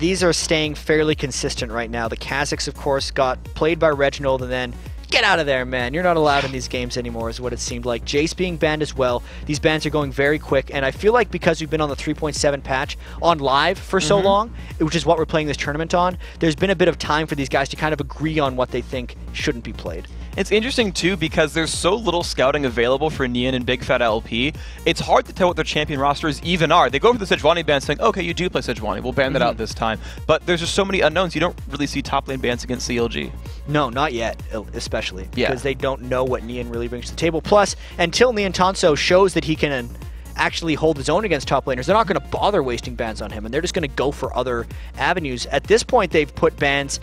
these are staying fairly consistent right now. The Kazakhs, of course, got played by Reginald, and then get out of there, man. You're not allowed in these games anymore is what it seemed like. Jace being banned as well. These bans are going very quick, and I feel like because we've been on the 3.7 patch on live for so long, which is what we're playing this tournament on, there's been a bit of time for these guys to kind of agree on what they think shouldn't be played. It's interesting, too, because there's so little scouting available for Nien and bigfatlp. It's hard to tell what their champion rosters even are. They go for the Sejuani ban saying, okay, you do play Sejuani. We'll ban that out this time. But there's just so many unknowns. You don't really see top lane bans against CLG. No, not yet, especially. Because they don't know what Nien really brings to the table. Plus, until Nientonsoh shows that he can actually hold his own against top laners, they're not going to bother wasting bans on him. And they're just going to go for other avenues. At this point, they've put bans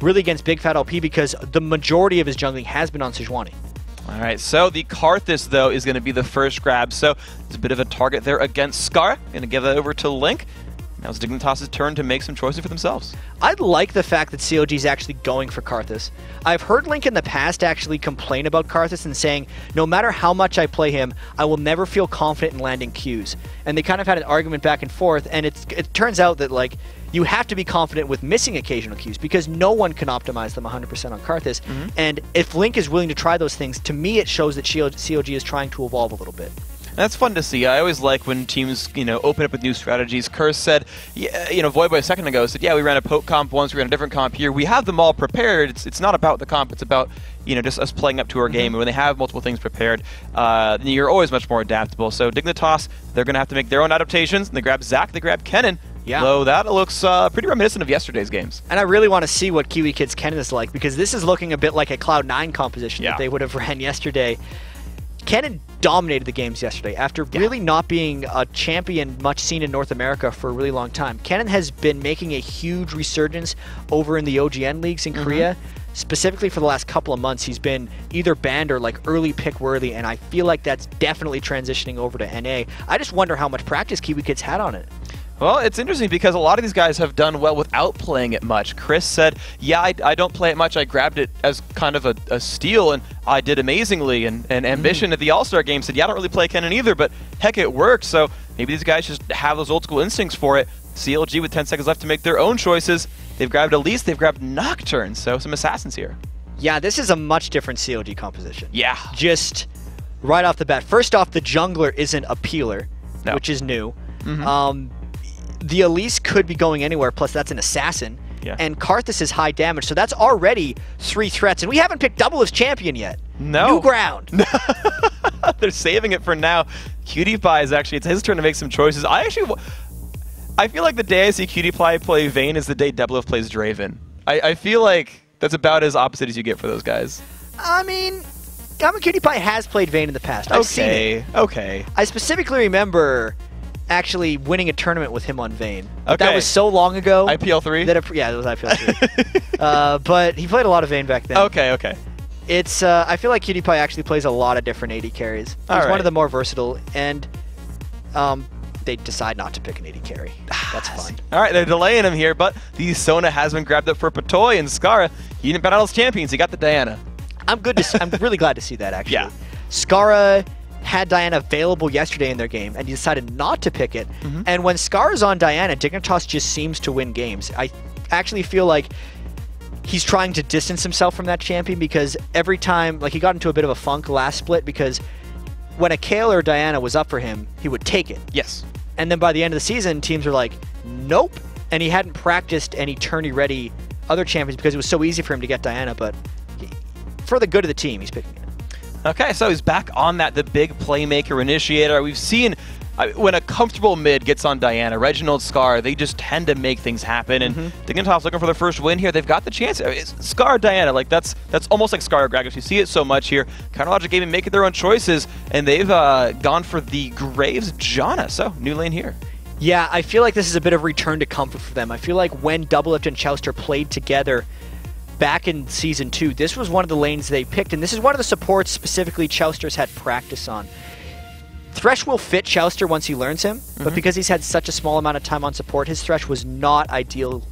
really against bigfatlp because the majority of his jungling has been on Sejuani. All right, so the Karthus, though, is going to be the first grab. So it's a bit of a target there against Scarra. Going to give that over to Link. Now it's Dignitas' turn to make some choices for themselves. I like the fact that CLG is actually going for Karthus. I've heard Link in the past actually complain about Karthus and saying, no matter how much I play him, I will never feel confident in landing Qs. And they kind of had an argument back and forth, and it turns out that, like, you have to be confident with missing occasional Qs because no one can optimize them 100% on Karthus. And if Link is willing to try those things, to me it shows that CLG is trying to evolve a little bit. That's fun to see. I always like when teams, open up with new strategies. Curse said, Voidboy a second ago said, yeah, we ran a poke comp once, we ran a different comp here. We have them all prepared. It's not about the comp. It's about, just us playing up to our game. And when they have multiple things prepared, then you're always much more adaptable. So Dignitas, they're going to have to make their own adaptations. And they grab Zac, they grab Kennen. Yeah. So that looks pretty reminiscent of yesterday's games. And I really want to see what KiWiKiD's Kennen is like, because this is looking a bit like a Cloud9 composition that they would have ran yesterday. Kennen dominated the games yesterday after really not being a champion much seen in North America for a really long time. Kennen has been making a huge resurgence over in the OGN leagues in Korea. Specifically for the last couple of months, he's been either banned or like early pick worthy, and I feel like that's definitely transitioning over to NA. I just wonder how much practice KiWiKiD's had on it. Well, it's interesting because a lot of these guys have done well without playing it much. Chris said, yeah, I don't play it much. I grabbed it as kind of a steal, and I did amazingly. And Ambition at the All-Star game said, yeah, I don't really play Kennen either, but heck, it worked. So maybe these guys just have those old school instincts for it. CLG with 10 seconds left to make their own choices. They've grabbed Elise, they've grabbed Nocturne, so some assassins here. Yeah, this is a much different CLG composition. Yeah. Just right off the bat. First off, the jungler isn't a peeler, which is new. The Elise could be going anywhere, plus that's an assassin. Yeah. And Karthus is high damage, so that's already 3 threats. And we haven't picked Doublelift's champion yet. No. New ground. They're saving it for now. KiWiKiD is actually, it's his turn to make some choices. I feel like the day I see KiWiKiD play Vayne is the day Doublelift plays Draven. I feel like that's about as opposite as you get for those guys. I mean, KiWiKiD has played Vayne in the past. I've seen it. Okay. I specifically remember actually winning a tournament with him on Vayne. That was so long ago. IPL3? Yeah, it was IPL3. But he played a lot of Vayne back then. Okay. It's I feel like KiWiKiD actually plays a lot of different AD carries. He's one of the more versatile, and they decide not to pick an AD carry. That's fine. All right, they're delaying him here, but the Sona has been grabbed up for Patoy and Scarra. He didn't bat out his champions. He got the Diana. I'm really glad to see that, actually. Yeah. Scarra had Diana available yesterday in their game, and he decided not to pick it. And when Scarra's on Diana, Dignitas just seems to win games. I actually feel like he's trying to distance himself from that champion, because every time, like, he got into a bit of a funk last split, because when a Kayle or Diana was up for him, he would take it. Yes. And then by the end of the season, teams are like, nope. And he hadn't practiced any tourney-ready other champions because it was so easy for him to get Diana, but for the good of the team, he's picking it. Okay, so he's back on the big playmaker initiator. We've seen when a comfortable mid gets on Diana, Reginald, Scarra, they just tend to make things happen. And Dignitas looking for their first win here. They've got the chance. Scarra, Diana, like that's almost like Scarra Gragas. You see it so much here. Counterlogic Gaming making their own choices, and they've gone for the Graves Janna. So new lane here. Yeah, I feel like this is a bit of return to comfort for them. I feel like when Doublelift and Chauster played together back in Season 2, this was one of the lanes they picked, and this is one of the supports specifically Chauster's had practice on. Thresh will fit Chauster once he learns him, but because he's had such a small amount of time on support, his Thresh was not ideal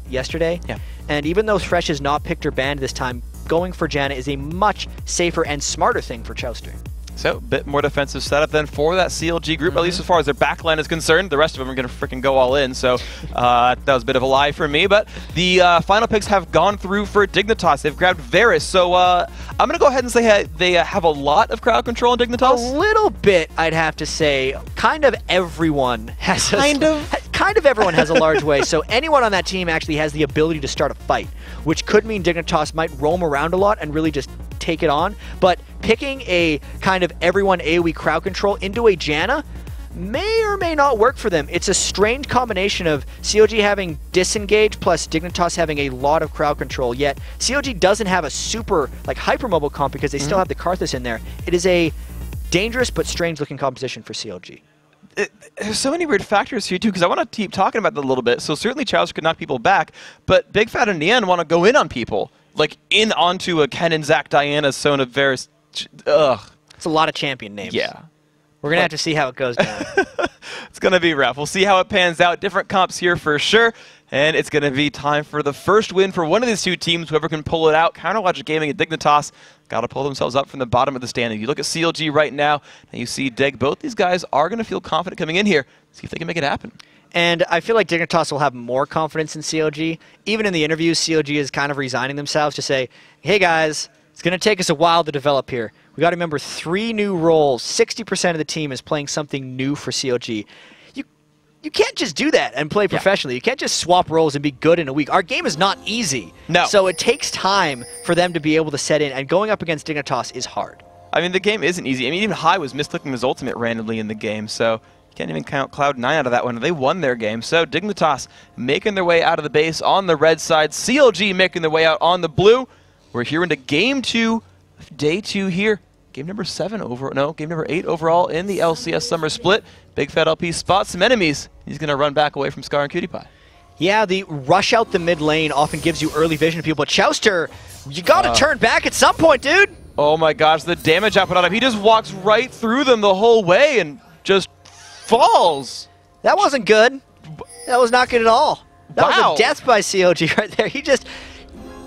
yesterday. Yeah. And even though Thresh is not picked or banned this time, going for Janna is a much safer and smarter thing for Chauster. So, a bit more defensive setup then for that CLG group, at least as far as their backline is concerned. The rest of them are going to freaking go all in, so that was a bit of a lie for me. But the final picks have gone through for Dignitas. They've grabbed Varus, so I'm going to go ahead and say they have a lot of crowd control in Dignitas. A little bit, I'd have to say. Kind of everyone has everyone has a large way, so anyone on that team actually has the ability to start a fight, which could mean Dignitas might roam around a lot and really just take it on. But picking a kind of everyone AoE crowd control into a Janna may or may not work for them. It's a strange combination of CLG having disengage plus Dignitas having a lot of crowd control, yet CLG doesn't have a super like hypermobile comp because they still have the Karthus in there. It is a dangerous but strange looking composition for CLG. There's so many weird factors here, too, because I want to keep talking about that a little bit. So certainly Chauster could knock people back, but Big Fat and Nien want to go in on people. Like, in onto a Kennen, Zac, Diana, Sona, Varus. Ugh. It's a lot of champion names. Yeah. We're going to have to see how it goes down. It's going to be rough. We'll see how it pans out. Different comps here for sure. And it's going to be time for the first win for one of these two teams. Whoever can pull it out. Counterlogic Gaming and Dignitas got to pull themselves up from the bottom of the standing. You look at CLG right now, and you see Dig. Both these guys are going to feel confident coming in here. See if they can make it happen. And I feel like Dignitas will have more confidence in CLG. Even in the interviews, CLG is kind of resigning themselves to say, hey guys, it's going to take us a while to develop here. We got to remember 3 new roles. 60% of the team is playing something new for CLG. You can't just do that and play professionally. You can't just swap roles and be good in a week. Our game is not easy. No. So it takes time for them to be able to set in, and going up against Dignitas is hard. I mean, the game isn't easy. I mean, even High was misclicking his ultimate randomly in the game, so you can't even count Cloud9 out of that one. They won their game. So Dignitas making their way out of the base on the red side. CLG making their way out on the blue. We're here into Game 2, Day 2 here. Game number 7 over, no, game number 8 overall in the LCS Summer Split. bigfatlp spots some enemies. He's going to run back away from Scarra and KiWiKiD. Yeah, the rush out the mid lane often gives you early vision of people, but Chauster, you got to turn back at some point, dude. Oh my gosh, the damage output on him. He just walks right through them the whole way and just falls. That wasn't good. That was not good at all. That was a death by CLG right there. He just...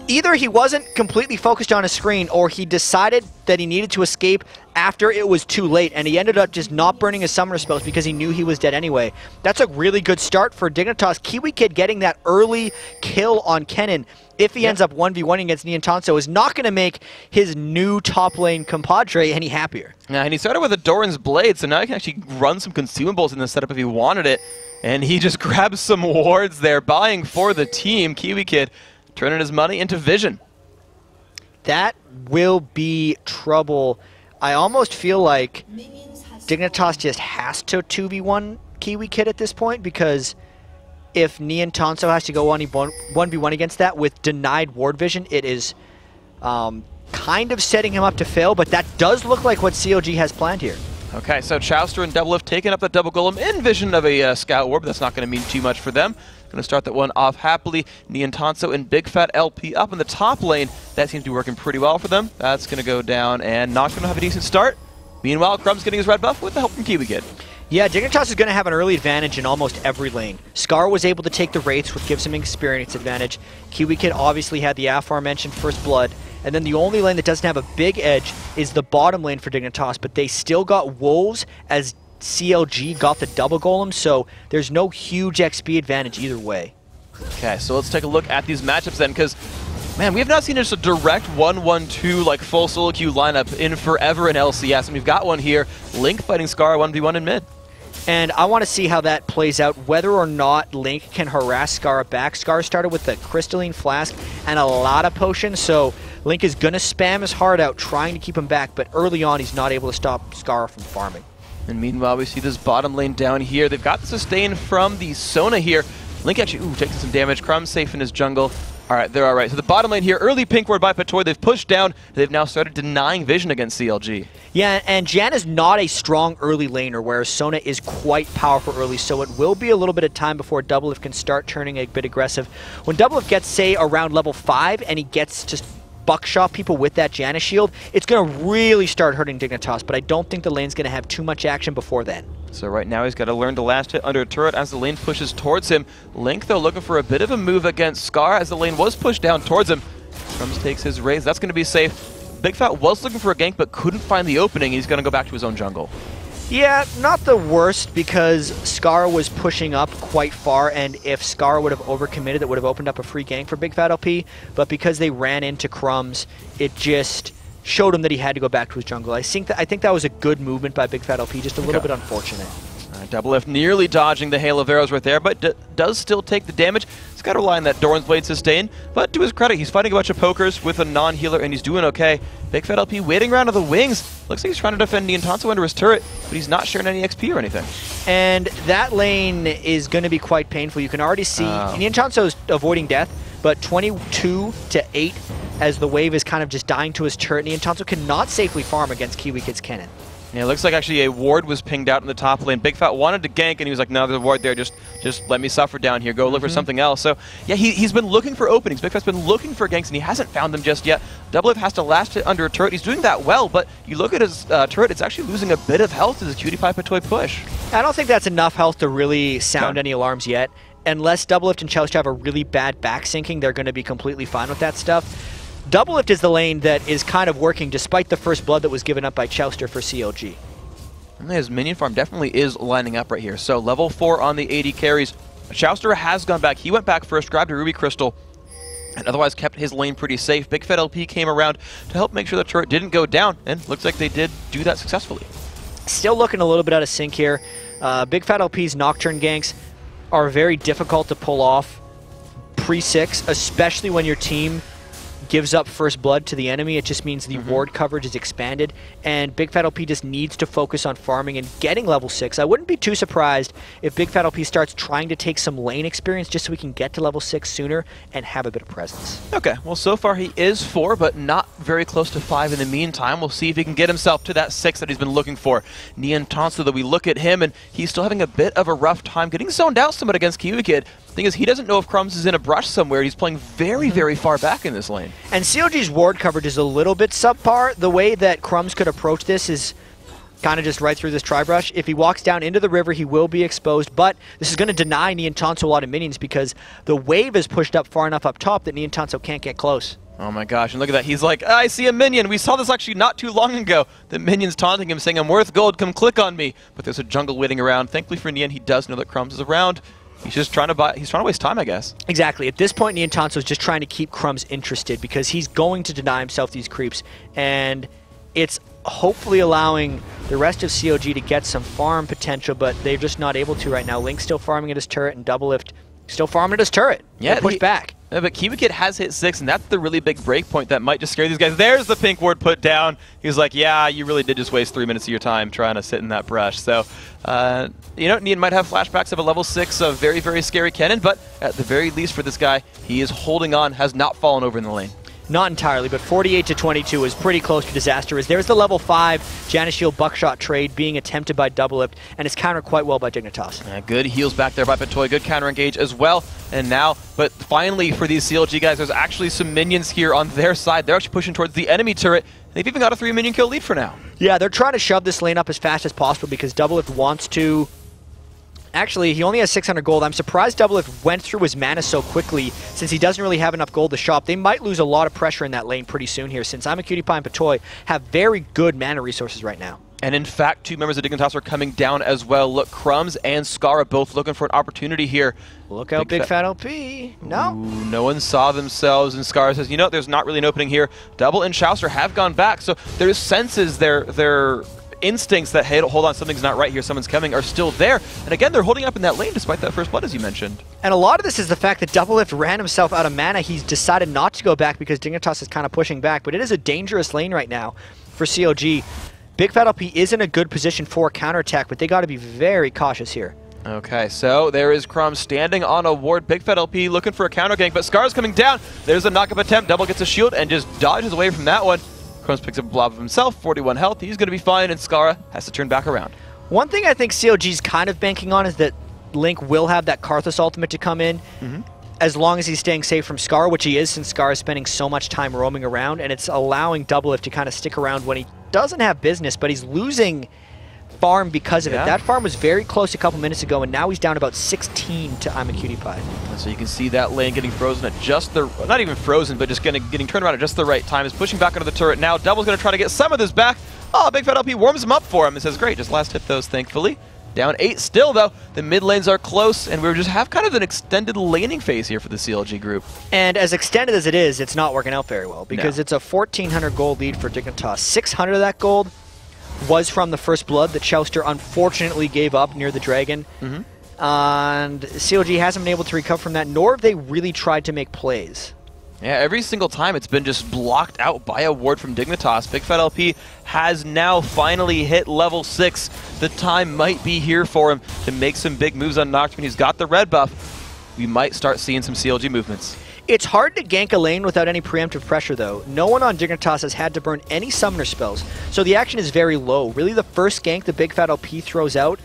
Either he wasn't completely focused on his screen, or he decided that he needed to escape after it was too late, and he ended up just not burning his summoner spells because he knew he was dead anyway. That's a really good start for Dignitas. KiWiKiD getting that early kill on Kennen, if he ends up 1v1 against Nientonsoh, is not going to make his new top lane compadre any happier. Yeah, and he started with a Doran's Blade, so now he can actually run some consumables in the setup if he wanted it, and he just grabs some wards there, buying for the team. KiWiKiD turning his money into vision. That will be trouble. I almost feel like Dignitas just has to 2v1 KiWiKiD at this point, because if Nientonsoh has to go 1v1 against that with denied ward vision, it is kind of setting him up to fail, but that does look like what CLG has planned here. Okay, so Chauster and Doublelift taking up the double golem in vision of a scout ward, but that's not going to mean too much for them. Going to start that one off happily. Nientonsoh and bigfatlp up in the top lane. That seems to be working pretty well for them. That's going to go down and not going to have a decent start. Meanwhile, Crumbzz getting his red buff with the help from KiWiKiD. Yeah, Dignitas is going to have an early advantage in almost every lane. Scarra was able to take the Wraiths, which gives him an experience advantage. KiWiKiD obviously had the aforementioned First Blood. And then the only lane that doesn't have a big edge is the bottom lane for Dignitas, but they still got Wolves as CLG got the double golem, so there's no huge XP advantage either way. Okay, so let's take a look at these matchups then, because, man, we have not seen just a direct 1-1-2, like, full solo queue lineup in forever in LCS, and we've got one here, Link fighting Scarra 1v1 in mid. And I want to see how that plays out, whether or not Link can harass Scarra back. Scarra started with the Crystalline Flask and a lot of potions, so Link is going to spam his heart out trying to keep him back, but early on he's not able to stop Scarra from farming. And meanwhile, we see this bottom lane down here. They've got the sustain from the Sona here. Link actually, taking some damage. Crumbzz safe in his jungle. All right, they're all right. So the bottom lane here, early pink ward by Patoy. They've pushed down. They've now started denying vision against CLG. Yeah, and Jan is not a strong early laner, whereas Sona is quite powerful early, so it will be a little bit of time before Doublelift can start turning a bit aggressive. When Doublelift gets, say, around level 5, and he gets to buckshot people with that Janna shield, it's going to really start hurting Dignitas, but I don't think the lane's going to have too much action before then. So right now he's got to learn to last hit under a turret as the lane pushes towards him. Link, though, looking for a bit of a move against Scarra as the lane was pushed down towards him. Crumbzz takes his raise. That's going to be safe. Big Fat was looking for a gank but couldn't find the opening. He's going to go back to his own jungle. Yeah, not the worst, because Scarra was pushing up quite far, and if Scarra would have overcommitted, it would have opened up a free gank for bigfatlp, but because they ran into Crumbzz, it just showed him that he had to go back to his jungle. I think that was a good movement by bigfatlp, just a little bit unfortunate. Doublelift nearly dodging the hail of arrows right there, but does still take the damage. He's got to rely on that Doran's Blade sustain, but to his credit, he's fighting a bunch of pokers with a non-healer, and he's doing okay. bigfatlp waiting around to the wings. Looks like he's trying to defend Nientonsoh under his turret, but he's not sharing any XP or anything. And that lane is going to be quite painful. You can already see Nientonsoh is avoiding death, but 22 to 8 as the wave is kind of just dying to his turret. Nientonsoh cannot safely farm against KiWiKiD's Kennen. Yeah, it looks like actually a ward was pinged out in the top lane. Big Fat wanted to gank, and he was like, no, there's a ward there. Just let me suffer down here. Go look for something else. So, yeah, he's been looking for openings. Big Fat's been looking for ganks, and he hasn't found them just yet. Doublelift has to last hit under a turret. He's doing that well, but you look at his turret, it's actually losing a bit of health to his KiWiKiD Patoy push. I don't think that's enough health to really sound any alarms yet. Unless Doublelift and Chauster have a really bad back syncing, they're going to be completely fine with that stuff. Doublelift is the lane that is kind of working despite the first blood that was given up by Chauster for CLG. And his minion farm definitely is lining up right here. So level 4 on the 80 carries. Chauster has gone back. He went back first, grabbed a Ruby Crystal, and otherwise kept his lane pretty safe. bigfatlp came around to help make sure the turret didn't go down, and looks like they did do that successfully. Still looking a little bit out of sync here. bigfatlp's Nocturne ganks are very difficult to pull off pre-6, especially when your team gives up first blood to the enemy. It just means the ward coverage is expanded, and bigfatlp just needs to focus on farming and getting level 6. I wouldn't be too surprised if bigfatlp starts trying to take some lane experience just so we can get to level 6 sooner and have a bit of presence. Okay, well, so far he is 4, but not very close to 5 in the meantime. We'll see if he can get himself to that 6 that he's been looking for. Nientonsoh, though, we look at him, and he's still having a bit of a rough time getting zoned out somewhat against KiWiKiD. Thing is, he doesn't know if Crumbzz is in a brush somewhere. He's playing very, very far back in this lane. And CLG's ward coverage is a little bit subpar. The way that Crumbzz could approach this is kind of just right through this tri-brush. If he walks down into the river, he will be exposed, but this is going to deny Nientonsoh a lot of minions because the wave is pushed up far enough up top that Nientonsoh can't get close. Oh my gosh, and look at that. He's like, I see a minion. We saw this actually not too long ago. The minion's taunting him, saying, I'm worth gold, come click on me. But there's a jungle waiting around. Thankfully for Nien, he does know that Crumbzz is around. He's just trying to waste time, I guess. Exactly. At this point, Nientonsoh is just trying to keep Crumbzz interested because he's going to deny himself these creeps, and it's hopefully allowing the rest of CLG to get some farm potential, but they're just not able to right now. Link's still farming at his turret, and Doublelift still farming at his turret. Yeah, push back. But KiWiKiD has hit 6, and that's the really big break point that might just scare these guys. There's the pink ward put down. He was like, yeah, you really did just waste 3 minutes of your time trying to sit in that brush. So, you know, Nien might have flashbacks of a level 6 of very, very scary Kennen, but at the very least for this guy, he is holding on, has not fallen over in the lane. Not entirely, but 48 to 22 is pretty close to disaster. As there's the level 5 Janus Shield Buckshot trade being attempted by Doublelift, and it's countered quite well by Dignitas. Good heals back there by Patoy, good counter engage as well. And now, but finally for these CLG guys, there's actually some minions here on their side. They're actually pushing towards the enemy turret. They've even got a 3 minion kill lead for now. Yeah, they're trying to shove this lane up as fast as possible because Doublelift wants to. Actually, he only has 600 gold. I'm surprised Doublelift went through his mana so quickly since he doesn't really have enough gold to shop. They might lose a lot of pressure in that lane pretty soon here since Imaqtpie and Patoy have very good mana resources right now. And in fact, 2 members of Dignitas are coming down as well. Look, Crumbzz and Scarra both looking for an opportunity here. Look out, bigfatlp. No. Ooh, no one saw themselves, and Scarra says, you know, there's not really an opening here. Double and Chauster have gone back, so their senses, their instincts that, hey, hold on, something's not right here, someone's coming, are still there. And again, they're holding up in that lane despite that first blood, as you mentioned. And a lot of this is the fact that Doublelift ran himself out of mana. He's decided not to go back because Dignitas is kind of pushing back, but it is a dangerous lane right now for CLG. bigfatlp is in a good position for counterattack, but they got to be very cautious here. Okay, so there is Crumbzz standing on a ward. bigfatlp looking for a counter gank, but Scarra's coming down. There's a knock-up attempt. Double gets a shield and just dodges away from that one. Crumbzz picks up a blob of himself, 41 health. He's going to be fine, and Scarra has to turn back around. One thing I think CLG's kind of banking on is that Link will have that Karthus ultimate to come in as long as he's staying safe from Scarra, which he is since Scarra is spending so much time roaming around, and it's allowing Doublelift to kind of stick around when he doesn't have business, but he's losing farm because of it. That farm was very close a couple minutes ago, and now he's down about 16 to Imaqtpie. So you can see that lane getting frozen at just the, not even frozen, but just getting turned around at just the right time. Is pushing back into the turret now. Double's going to try to get some of this back. Oh, bigfatlp warms him up for him and says, great, just last hit those, thankfully. Down 8 still, though. The mid lanes are close, and we just have kind of an extended laning phase here for the CLG group. And as extended as it is, it's not working out very well, because it's a 1,400 gold lead for Dignitas. 600 of that gold was from the first blood that Chauster unfortunately gave up near the dragon. And CLG hasn't been able to recover from that, nor have they really tried to make plays. Yeah, every single time it's been just blocked out by a ward from Dignitas. bigfatlp has now finally hit level 6. The time might be here for him to make some big moves on Imaqtpie. He's got the red buff. We might start seeing some CLG movements. It's hard to gank a lane without any preemptive pressure, though. No one on Dignitas has had to burn any summoner spells, so the action is very low. Really, the first gank that bigfatlp throws out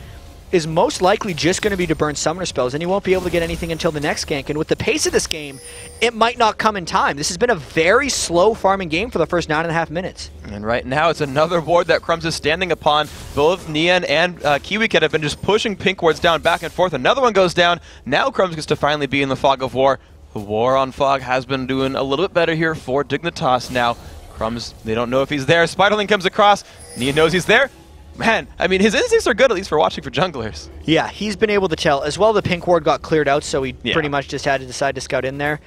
is most likely just going to be to burn summoner spells, and he won't be able to get anything until the next gank. And with the pace of this game, it might not come in time. This has been a very slow farming game for the first 9.5 minutes. And right now, it's another ward that Crumbzz is standing upon. Both Nien and KiWiKiD have been just pushing pink wards down back and forth. Another one goes down. Now Crumbzz gets to finally be in the fog of war. The war on fog has been doing a little bit better here for Dignitas now. Crumbzz, they don't know if he's there. Spiderling comes across. Nien knows he's there. Man, I mean, his instincts are good, at least for watching for junglers. Yeah, he's been able to tell. As well, the pink ward got cleared out, so he pretty much just had to decide to scout in there.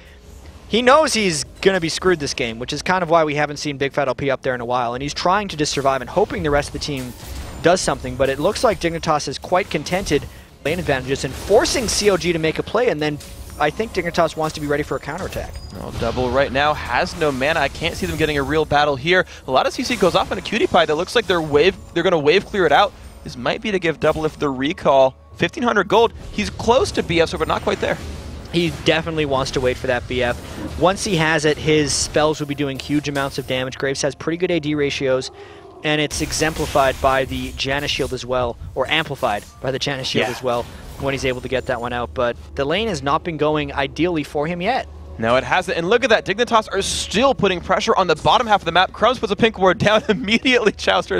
He knows he's going to be screwed this game, which is kind of why we haven't seen bigfatlp up there in a while. And he's trying to just survive and hoping the rest of the team does something. But it looks like Dignitas is quite contented lane advantages and forcing CLG to make a play, and then I think Dignitas wants to be ready for a counterattack. Well, Double right now has no mana. I can't see them getting a real battle here. A lot of CC goes off on a Imaqtpie that looks like they're going to wave clear it out. This might be to give Doublelift the recall. 1,500 gold. He's close to BF, but not quite there. He definitely wants to wait for that BF. Once he has it, his spells will be doing huge amounts of damage. Graves has pretty good AD ratios, and it's exemplified by the Janus shield as well, or amplified by the Janus shield as well, when he's able to get that one out. But the lane has not been going ideally for him yet. No, it hasn't. And look at that. Dignitas are still putting pressure on the bottom half of the map. Crumbzz puts a pink ward down immediately. Chauster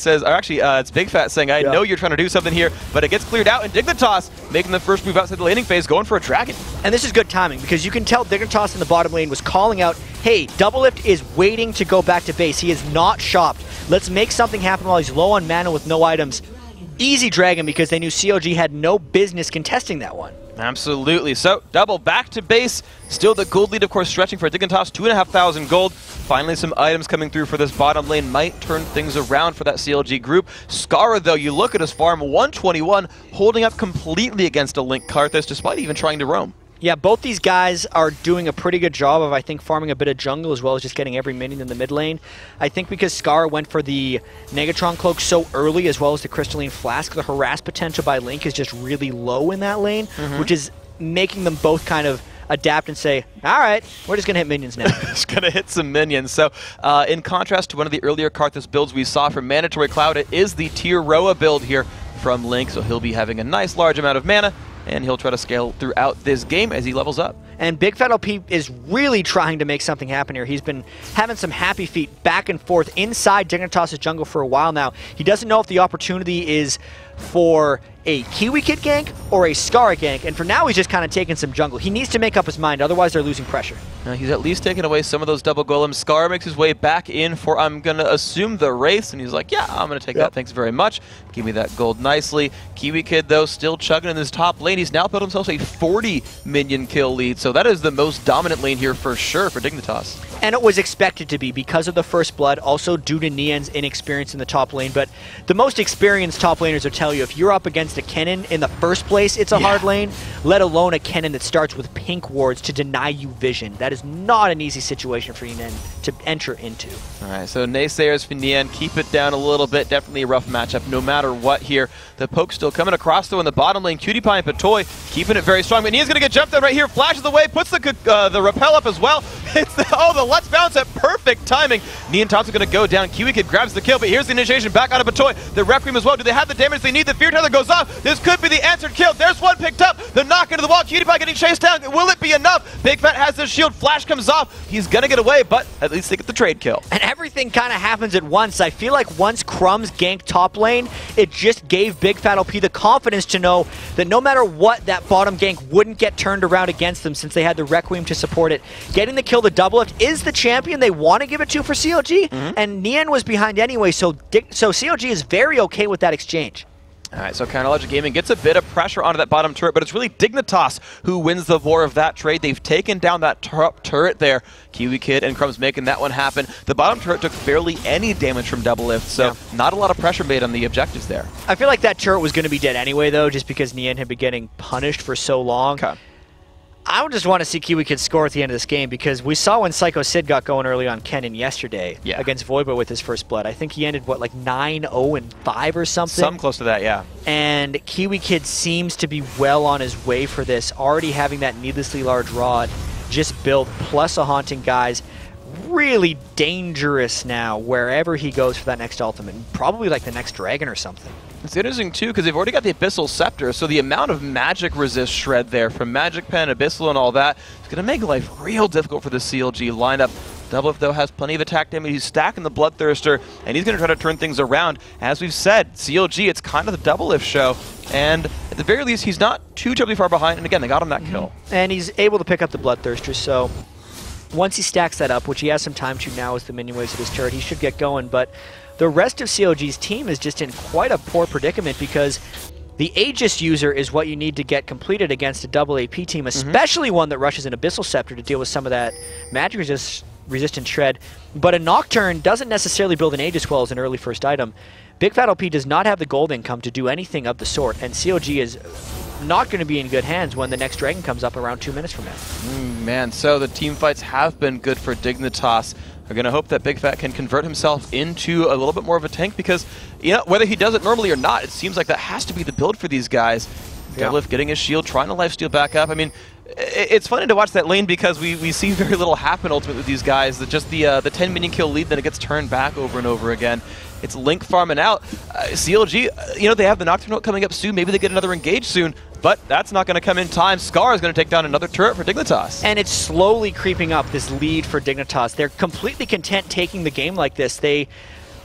says, or actually, it's Big Fat saying, I know you're trying to do something here, but it gets cleared out. And Dignitas making the first move outside the laning phase, going for a dragon. And this is good timing, because you can tell Dignitas in the bottom lane was calling out, hey, Doublelift is waiting to go back to base. He is not shopped. Let's make something happen while he's low on mana with no items. Easy dragon, because they knew CLG had no business contesting that one. Absolutely. So, Double back to base. Still the gold lead, of course, stretching for Dignitas. 2,500 gold. Finally, some items coming through for this bottom lane might turn things around for that CLG group. Scarra, though, you look at his farm, 121, holding up completely against a Link Karthus, despite even trying to roam. Yeah, both these guys are doing a pretty good job of, I think, farming a bit of jungle as well as just getting every minion in the mid lane. I think because Scarra went for the Negatron Cloak so early, as well as the Crystalline Flask, the harass potential by Link is just really low in that lane, which is making them both kind of adapt and say, all right, we're just going to hit minions now. Just going to hit some minions. So, in contrast to one of the earlier Karthus builds we saw from Mandatory Cloud, it is the Tier Roa build here from Link, so he'll be having a nice large amount of mana, and he'll try to scale throughout this game as he levels up. And bigfatlp is really trying to make something happen here. He's been having some happy feet back and forth inside Dignitas' jungle for a while now. He doesn't know if the opportunity is for a KiWiKiD gank or a Scarra gank, and for now he's just kind of taking some jungle. He needs to make up his mind, otherwise they're losing pressure. He's at least taken away some of those double golems. Scarra makes his way back in for, I'm going to assume, the Wraiths, and he's like, yeah, I'm going to take that, thanks very much. Give me that gold nicely. KiWiKiD, though, still chugging in his top lane. He's now built himself a 40 minion kill lead, so that is the most dominant lane here for sure for Dignitas. And it was expected to be because of the first blood, also due to Nien's inexperience in the top lane. But the most experienced top laners will tell you, if you're up against a Kennen in the first place, it's a hard lane, let alone a Kennen that starts with pink wards to deny you vision. That is not an easy situation for Nien to enter into. All right, so naysayers for Nien, keep it down a little bit. Definitely a rough matchup no matter what here. The poke still coming across, though, in the bottom lane. Imaqtpie and Patoy keeping it very strong. But Nien's going to get jumped on right here, flashes away, puts the rappel up as well. Oh, the Let's Bounce at perfect timing. Nientonsoh going to go down. KiWiKiD grabs the kill, but here's the initiation back out of Patoy. The Requiem as well. Do they have the damage they need? The Fear Tether goes off. This could be the answered kill. There's one picked up. The knock into the wall. KiWiKiD getting chased down. Will it be enough? Big Fat has his shield. Flash comes off. He's going to get away, but at least they get the trade kill. And everything kind of happens at once. I feel like once Crumbzz ganked top lane, it just gave bigfatlp the confidence to know that no matter what, that bottom gank wouldn't get turned around against them since they had the Requiem to support it. Getting the kill to Doublelift is the champion they want to give it to for CLG, and Nien was behind anyway, so CLG is very okay with that exchange. All right, so Counterlogic Gaming gets a bit of pressure onto that bottom turret, but it's really Dignitas who wins the war of that trade. They've taken down that top turret there. KiWiKiD and Crumbzz making that one happen. The bottom turret took barely any damage from Doublelift, so not a lot of pressure made on the objectives there. I feel like that turret was going to be dead anyway, though, just because Nien had been getting punished for so long. Okay. I would just want to see KiWiKiD score at the end of this game because we saw when Psycho Sid got going early on Kennen yesterday against Voibo with his first blood. I think he ended, what, like 9-0-5 or something? Something close to that, yeah. And KiWiKiD seems to be well on his way for this, already having that needlessly large rod just built, plus a Haunting Guise. Really dangerous now wherever he goes for that next ultimate. Probably like the next dragon or something. It's interesting, too, because they've already got the Abyssal Scepter, so the amount of magic resist shred there from Magic Pen, Abyssal, and all that is going to make life real difficult for the CLG lineup. Doublelift, though, has plenty of attack damage. He's stacking the Bloodthirster, and he's going to try to turn things around. As we've said, CLG, it's kind of the Doublelift show, and at the very least, he's not too terribly far behind, and again, they got him that kill. And he's able to pick up the Bloodthirster, so once he stacks that up, which he has some time to now as the minion waves of his turret, he should get going, but the rest of CLG's team is just in quite a poor predicament because the Aegis user is what you need to get completed against a double AP team, especially one that rushes an Abyssal Scepter to deal with some of that magic resistant shred. But a Nocturne doesn't necessarily build an Aegis well as an early first item. bigfatlp does not have the gold income to do anything of the sort, and CLG is not going to be in good hands when the next dragon comes up around 2 minutes from now. Man, so the team fights have been good for Dignitas. We're going to hope that Big Fat can convert himself into a little bit more of a tank because, you know, whether he does it normally or not, it seems like that has to be the build for these guys. Doublelift getting his shield, trying to lifesteal back up. I mean, it's funny to watch that lane because we see very little happen ultimately with these guys. That just the 10 minion kill lead, then it gets turned back over and over again. It's Link farming out. CLG, you know, they have the Nocturne coming up soon. Maybe they get another engage soon, but that's not going to come in time. Scarra is going to take down another turret for Dignitas. And it's slowly creeping up, this lead for Dignitas. They're completely content taking the game like this. They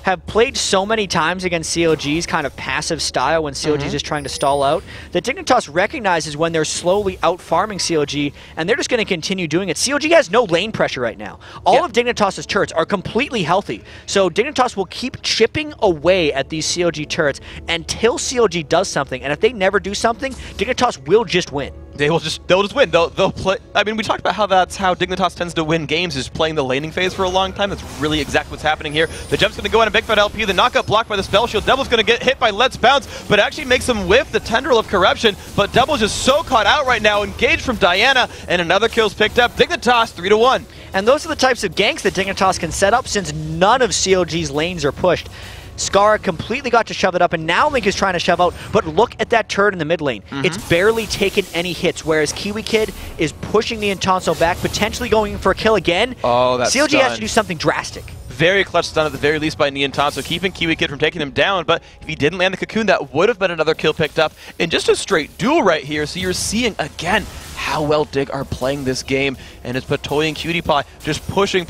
have played so many times against CLG's kind of passive style when CLG is just trying to stall out, that Dignitas recognizes when they're slowly out-farming CLG, and they're just going to continue doing it. CLG has no lane pressure right now. All of Dignitas' turrets are completely healthy, so Dignitas will keep chipping away at these CLG turrets until CLG does something, and if they never do something, Dignitas will just win. They'll just win. They'll play. I mean, we talked about how that's how Dignitas tends to win games, is playing the laning phase for a long time. That's really exactly what's happening here. The jump's going to go on a bigfatlp. The knockup blocked by the spell shield. Devil's going to get hit by Let's Bounce, but actually makes him whiff the Tendril of Corruption. But Devil's just so caught out right now. Engaged from Diana, and another kill's picked up. Dignitas 3-1. And those are the types of ganks that Dignitas can set up since none of CLG's lanes are pushed. Scarra completely got to shove it up, and now Link is trying to shove out, but look at that turret in the mid lane. It's barely taken any hits, whereas KiWiKiD is pushing the Nientonsoh back, potentially going for a kill again. Oh, that's CLG has to do something drastic. Very clutch stun at the very least by Nientonsoh, keeping KiWiKiD from taking him down, but if he didn't land the cocoon, that would have been another kill picked up in just a straight duel right here. So you're seeing, again, how well Dig are playing this game, and it's Patoy and Cutie-Pie just pushing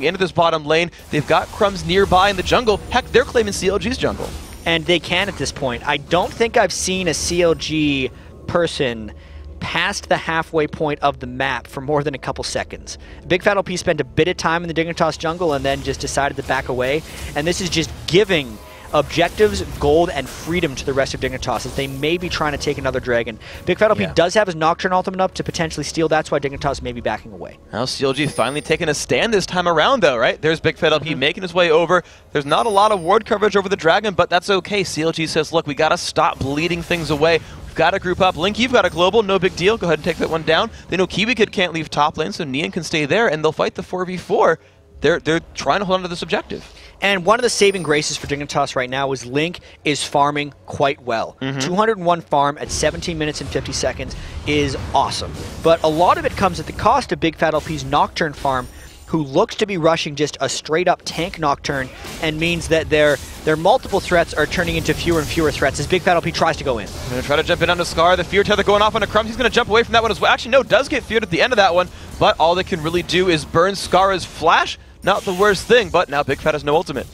into this bottom lane. They've got Crumbzz nearby in the jungle. Heck, they're claiming CLG's jungle. And they can at this point. I don't think I've seen a CLG person past the halfway point of the map for more than a couple seconds. bigfatlp spent a bit of time in the Dignitas jungle and then just decided to back away, and this is just giving objectives, gold, and freedom to the rest of Dignitas as they may be trying to take another dragon. bigfatlp does have his Nocturne ultimate up to potentially steal. That's why Dignitas may be backing away. Now CLG finally taking a stand this time around though, right? There's bigfatlp making his way over. There's not a lot of ward coverage over the dragon, but that's okay. CLG says, look, we got to stop bleeding things away. We've got to group up. Link, you've got a global, no big deal. Go ahead and take that one down. They know KiWiKiD can't leave top lane, so Nien can stay there, and they'll fight the 4v4. They're trying to hold on to this objective. And one of the saving graces for Dignitas right now is Link is farming quite well. 201 farm at 17 minutes and 50 seconds is awesome. But a lot of it comes at the cost of bigfatlp's Nocturne farm, who looks to be rushing just a straight-up tank Nocturne, and means that their multiple threats are turning into fewer and fewer threats as bigfatlp tries to go in. I'm going to try to jump in onto Scarra. The fear tether going off onto Crumbzz. He's going to jump away from that one as well. Actually, no, does get feared at the end of that one, but all they can really do is burn Scarra's flash. Not the worst thing, but now Big Fat has no ultimate.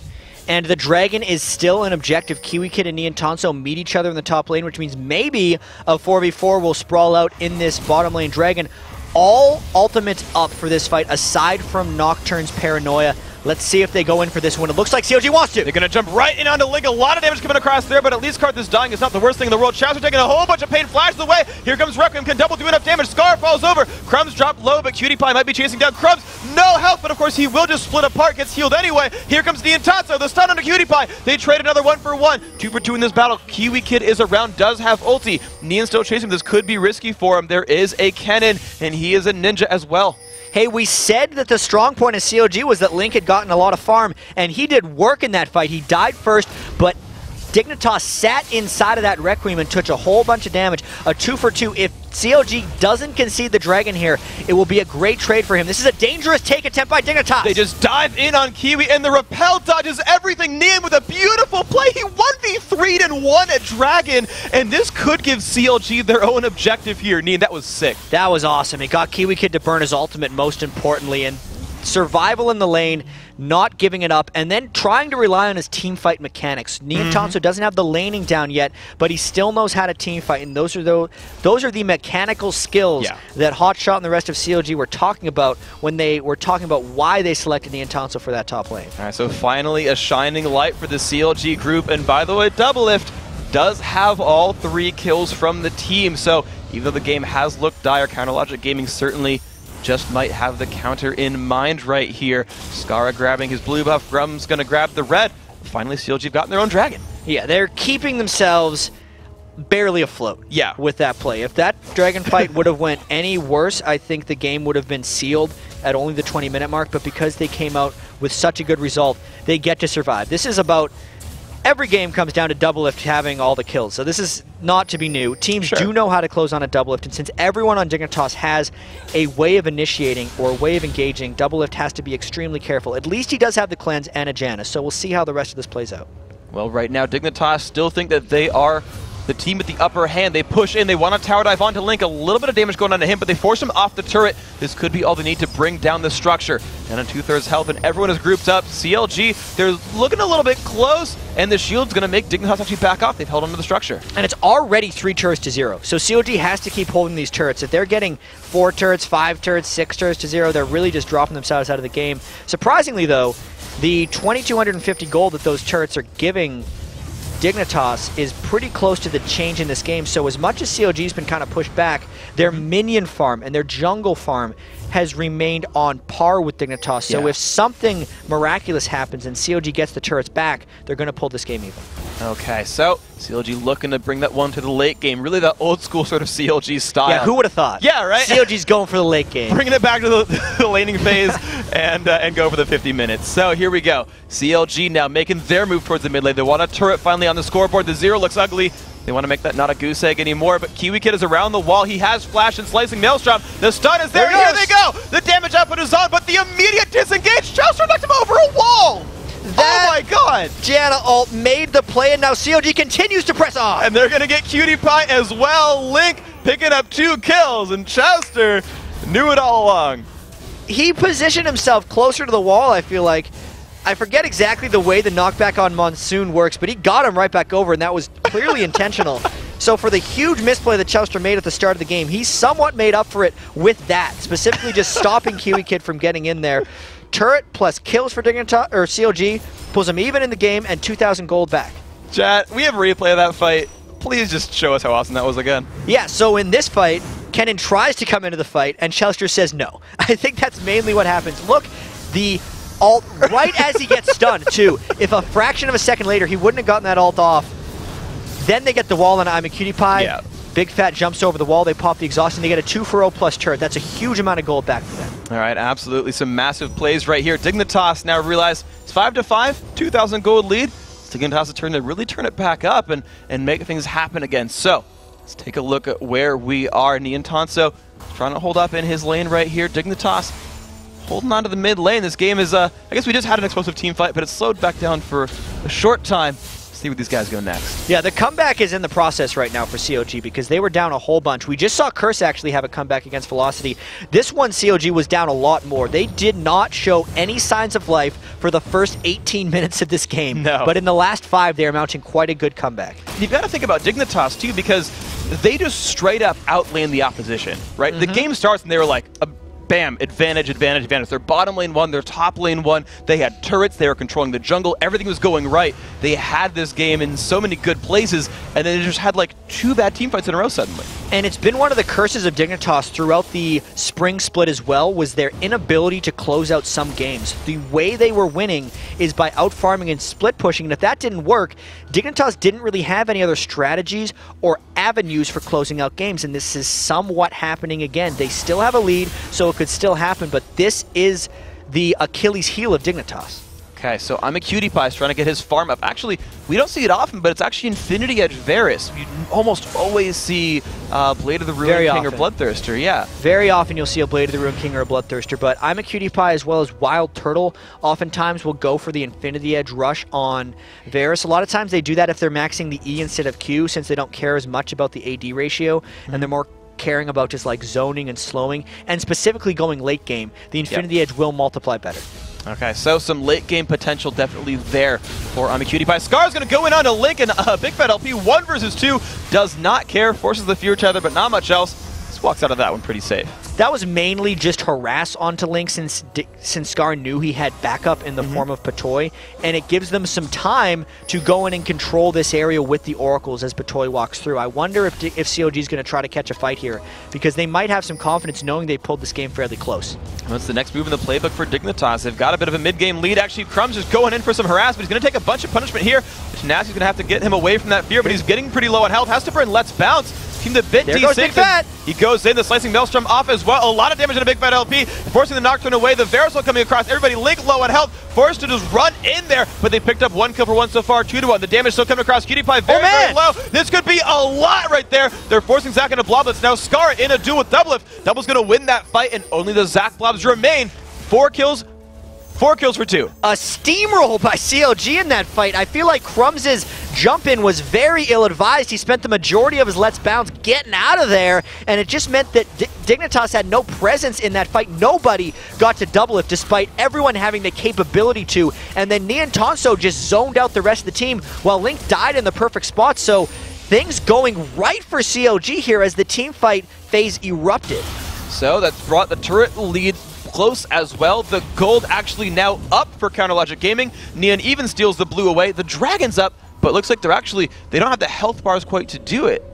And the Dragon is still an objective. KiWiKiD and Nientonsoh meet each other in the top lane, which means maybe a 4v4 will sprawl out in this bottom lane Dragon. All ultimates up for this fight, aside from Nocturne's Paranoia. Let's see if they go in for this one. It looks like CLG wants to. They're going to jump right in onto Link. A lot of damage coming across there, but at least Karthus dying is not the worst thing in the world. Chauster taking a whole bunch of pain, flashes away. Here comes Requiem, can double do enough damage. Scar falls over. Crumbzz dropped low, but KiWiKiD might be chasing down Crumbzz. No health, but of course he will just split apart, gets healed anyway. Here comes Nientonsoh, the stun onto KiWiKiD. They trade another 1-for-1. 2-for-2 in this battle. KiWiKiD is around, does have ulti. Nien still chasing. This could be risky for him. There is a Kennen, and he is a ninja as well. Hey, we said that the strong point of CLG was that Link had gotten a lot of farm, and he did work in that fight. He died first, but Dignitas sat inside of that Requiem and took a whole bunch of damage. A 2-for-2. If CLG doesn't concede the Dragon here, it will be a great trade for him. This is a dangerous take attempt by Dignitas. They just dive in on Kiwi, and the repel dodges everything. Nien with a beautiful play. He 1v3'd and won a Dragon, and this could give CLG their own objective here. Nien, that was sick. That was awesome. It got KiWiKiD to burn his ultimate, most importantly, and survival in the lane, not giving it up, and then trying to rely on his team fight mechanics. Nientonsoh doesn't have the laning down yet, but he still knows how to team fight, and those are the mechanical skills that Hotshot and the rest of CLG were talking about when they were talking about why they selected Nientonsoh for that top lane. All right, so finally a shining light for the CLG group, and by the way, Doublelift does have all 3 kills from the team, so even though the game has looked dire, Counterlogic Gaming certainly just might have the counter in mind right here. Scarra grabbing his blue buff, Crumbzz gonna grab the red. Finally, CLG have gotten their own Dragon. Yeah, they're keeping themselves barely afloat with that play. If that Dragon fight would have went any worse, I think the game would have been sealed at only the 20-minute mark, but because they came out with such a good result, they get to survive. This is about... Every game comes down to Doublelift having all the kills, so this is not to be new. Teams do know how to close on a Doublelift, and since everyone on Dignitas has a way of initiating or a way of engaging, Doublelift has to be extremely careful. At least he does have the cleanse and a Janus, so we'll see how the rest of this plays out. Well, right now, Dignitas still think that they are the team with the upper hand. They push in, they want to tower dive onto Link. A little bit of damage going on to him, but they force him off the turret. This could be all they need to bring down the structure. And on 2/3 health, and everyone is grouped up. CLG, they're looking a little bit close, and the shield's going to make Dignitas actually back off. They've held onto the structure. And it's already 3 turrets to 0. So CLG has to keep holding these turrets. If they're getting 4 turrets, 5 turrets, 6 turrets to 0, they're really just dropping themselves out of the game. Surprisingly, though, the 2,250 gold that those turrets are giving Dignitas is pretty close to the change in this game, so as much as CLG's been kind of pushed back, their minion farm and their jungle farm has remained on par with Dignitas, so if something miraculous happens and CLG gets the turrets back, they're going to pull this game even. Okay, so CLG looking to bring that one to the late game, really that old school sort of CLG style. Yeah, who would have thought? Yeah, right? CLG's going for the late game. Bringing it back to the laning phase and go for the 50 minutes. So here we go. CLG now making their move towards the mid lane. They want a turret finally on the scoreboard. The 0 looks ugly. They want to make that not a goose egg anymore, but KiWiKiD is around the wall. He has flash and slicing Maelstrom. The stun is there, and here they go! The damage output is on, but the immediate disengage. Chauster knocked him over a wall! Oh my god! Janna ult made the play, and now CLG continues to press on! And they're going to get KiWiKiD as well. Link picking up 2 kills, and Chauster knew it all along. He positioned himself closer to the wall, I feel like. I forget exactly the way the knockback on Monsoon works, but he got him right back over, and that was clearly intentional. So for the huge misplay that Chauster made at the start of the game, he somewhat made up for it with that, specifically just stopping KiWiKiD from getting in there. Turret plus kills for Dignitas or CLG pulls him even in the game and 2,000 gold back. Chat, we have a replay of that fight. Please just show us how awesome that was again. Yeah, so in this fight, Kennen tries to come into the fight, and Chauster says no. I think that's mainly what happens. Look, the ult right as he gets stunned, too. If a fraction of a second later he wouldn't have gotten that ult off, then they get the wall on Imaqtpie. Yeah. Big Fat jumps over the wall, they pop the exhaust, and they get a 2-for-0 plus turret. That's a huge amount of gold back for them. All right, absolutely. Some massive plays right here. Dignitas now realize, 5-5, 2,000 gold lead. Dignitas' turn to really turn it back up and make things happen again. So let's take a look at where we are. Nientonsoh trying to hold up in his lane right here. Dignitas holding on to the mid lane. This game is, I guess we just had an explosive team fight, but it's slowed back down for a short time. See where these guys go next. Yeah, the comeback is in the process right now for CLG because they were down a whole bunch. We just saw Curse actually have a comeback against Velocity. This one, CLG was down a lot more. They did not show any signs of life for the first 18 minutes of this game. No. But in the last 5, they are mounting quite a good comeback. You've got to think about Dignitas, too, because they just straight up outlane the opposition, right? The game starts and they were like, bam, advantage, advantage, advantage. Their bottom lane won, their top lane won. They had turrets, they were controlling the jungle, everything was going right. They had this game in so many good places, and then they just had like 2 bad team fights in a row suddenly. And it's been one of the curses of Dignitas throughout the spring split as well, was their inability to close out some games. The way they were winning is by out-farming and split pushing, and if that didn't work, Dignitas didn't really have any other strategies or avenues for closing out games, and this is somewhat happening again. They still have a lead, so it could still happen, but this is the Achilles heel of Dignitas. Okay, so Imaqtpie is trying to get his farm up. Actually, we don't see it often, but it's actually Infinity Edge Varus. You almost always see Blade of the Ruin King or Bloodthirster, yeah. Very often you'll see a Blade of the Ruin King or a Bloodthirster, but Imaqtpie as well as Wild Turtle oftentimes will go for the Infinity Edge rush on Varus. A lot of times they do that if they're maxing the E instead of Q, since they don't care as much about the AD ratio, and they're more caring about just like zoning and slowing, and specifically going late game. The Infinity Edge will multiply better. Okay, so some late game potential definitely there for Imaqtpie. Scarra's going to go in on a Link, and bigfatlp 1 versus 2 does not care, forces the Fear Tether, but not much else. Just walks out of that one pretty safe. That was mainly just harass onto Link since Scarra knew he had backup in the form of Patoy, and it gives them some time to go in and control this area with the Oracles as Patoy walks through. I wonder if CLG is going to try to catch a fight here, because they might have some confidence knowing they pulled this game fairly close. What's the next move in the playbook for Dignitas? They've got a bit of a mid-game lead. Actually, Crumbzz is going in for some harassment. He's going to take a bunch of punishment here, which Nasty's going to have to get him away from that fear, but he's getting pretty low on health. Has to burn Let's Bounce. Team the bit D6. He goes in, the Slicing Maelstrom off as well. A lot of damage on a bigfatlp, forcing the Nocturne away. The Varus coming across. Everybody Link low on health, forced to just run in there, but they picked up 1 kill for 1 so far, 2-1. The damage still coming across. KiWiKiD very low. This could be a lot right there. They're forcing Zac into Bloblets. Now Scarra in a duel with Doublelift. Double's going to win that fight, and only the Zac Blobs remain. 4 kills for 2. A steamroll by CLG in that fight. I feel like Crumbz's jump in was very ill-advised. He spent the majority of his Let's Bounce getting out of there, and it just meant that Dignitas had no presence in that fight. Nobody got to Doublelift despite everyone having the capability to, and then Nientonsoh just zoned out the rest of the team while Link died in the perfect spot, so things going right for CLG here as the team fight phase erupted. So that's brought the turret lead close as well. The gold actually now up for Counterlogic Gaming. Nien even steals the blue away. The dragon's up, but it looks like they don't have the health bars quite to do it.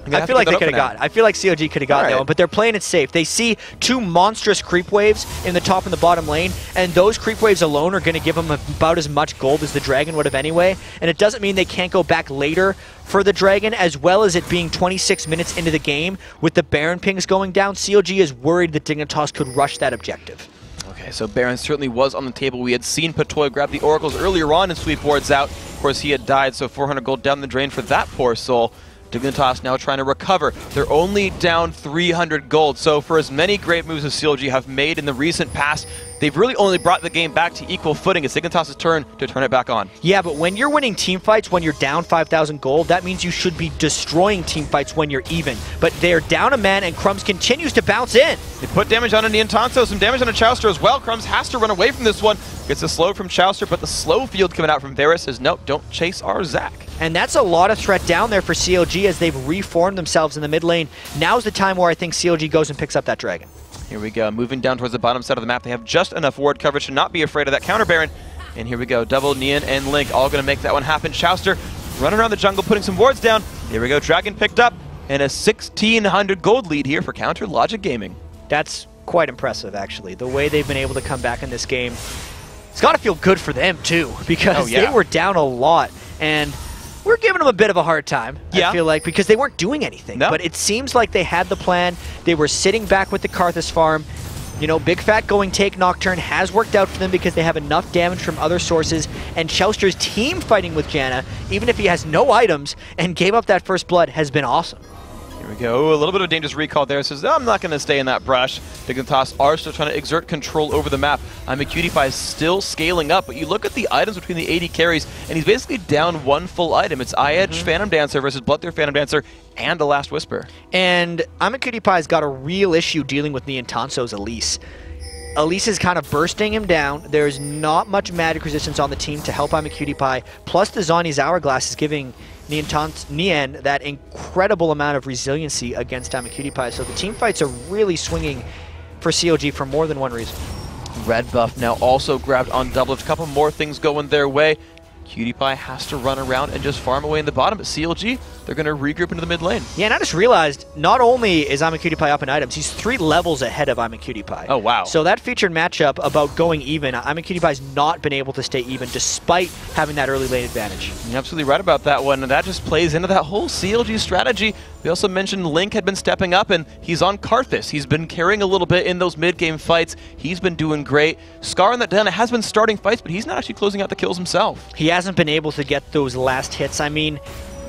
I feel like they could have got it. I feel like CLG could have gotten that one, but they're playing it safe. They see 2 monstrous creep waves in the top and the bottom lane, and those creep waves alone are going to give them about as much gold as the dragon would have anyway, and it doesn't mean they can't go back later for the dragon, as well as it being 26 minutes into the game with the Baron pings going down. CLG is worried that Dignitas could rush that objective. Okay, so Baron certainly was on the table. We had seen Patoy grab the Oracles earlier on and sweep wards out. Of course, he had died, so 400 gold down the drain for that poor soul. Dignitas now trying to recover. They're only down 300 gold, so for as many great moves as CLG have made in the recent past, they've really only brought the game back to equal footing. It's Dignitas' turn to turn it back on. Yeah, but when you're winning team fights, when you're down 5,000 gold, that means you should be destroying team fights when you're even. But they're down a man, and Crumbzz continues to bounce in. They put damage on a Nientonsoh, some damage on a Chauster as well. Crumbzz has to run away from this one. Gets a slow from Chauster, but the slow field coming out from Varus says, nope, don't chase our Zac. And that's a lot of threat down there for CLG as they've reformed themselves in the mid lane. Now's the time where I think CLG goes and picks up that dragon. Here we go, moving down towards the bottom side of the map. They have just enough ward coverage to not be afraid of that counter Baron. And here we go, Double, Nien, and Link all going to make that one happen. Chauster running around the jungle, putting some wards down. Here we go, dragon picked up, and a 1,600 gold lead here for Counterlogic Gaming. That's quite impressive, actually. The way they've been able to come back in this game. It's got to feel good for them, too, because they were down a lot, and we're giving them a bit of a hard time, I feel like, because they weren't doing anything. But it seems like they had the plan. They were sitting back with the Karthus farm. You know, Big Fat going take Nocturne has worked out for them because they have enough damage from other sources, and Chauster's team fighting with Janna, even if he has no items and gave up that first blood, has been awesome. Here we go. A little bit of a dangerous recall there. It says, I'm not going to stay in that brush. Dignitas are still trying to exert control over the map. Imaqtpie is still scaling up, but you look at the items between the AD carries, and he's basically down one full item. It's Eye-Edge Phantom Dancer versus Bloodthirst Phantom Dancer and the Last Whisper. And Imaqtpie's got a real issue dealing with Nientonsoh's Elise. Elise is kind of bursting him down. There's not much magic resistance on the team to help Imaqtpie, plus the Zhonya's Hourglass is giving Nien that incredible amount of resiliency against Imaqtpie. So the team fights are really swinging for CLG for more than one reason. Red buff now also grabbed on Doublelift. A couple more things going their way. QtPie has to run around and just farm away in the bottom, but CLG, they're going to regroup into the mid lane. Yeah, and I just realized, not only is Imaqtpie up in items, he's 3 levels ahead of Imaqtpie. Oh, wow. So that featured matchup about going even, Imaqtpie's not been able to stay even despite having that early lane advantage. You're absolutely right about that one, and that just plays into that whole CLG strategy. We also mentioned Link had been stepping up, and he's on Karthus. He's been carrying a little bit in those mid-game fights. He's been doing great. Scarra in that den has been starting fights, but he's not actually closing out the kills himself. He hasn't been able to get those last hits. I mean,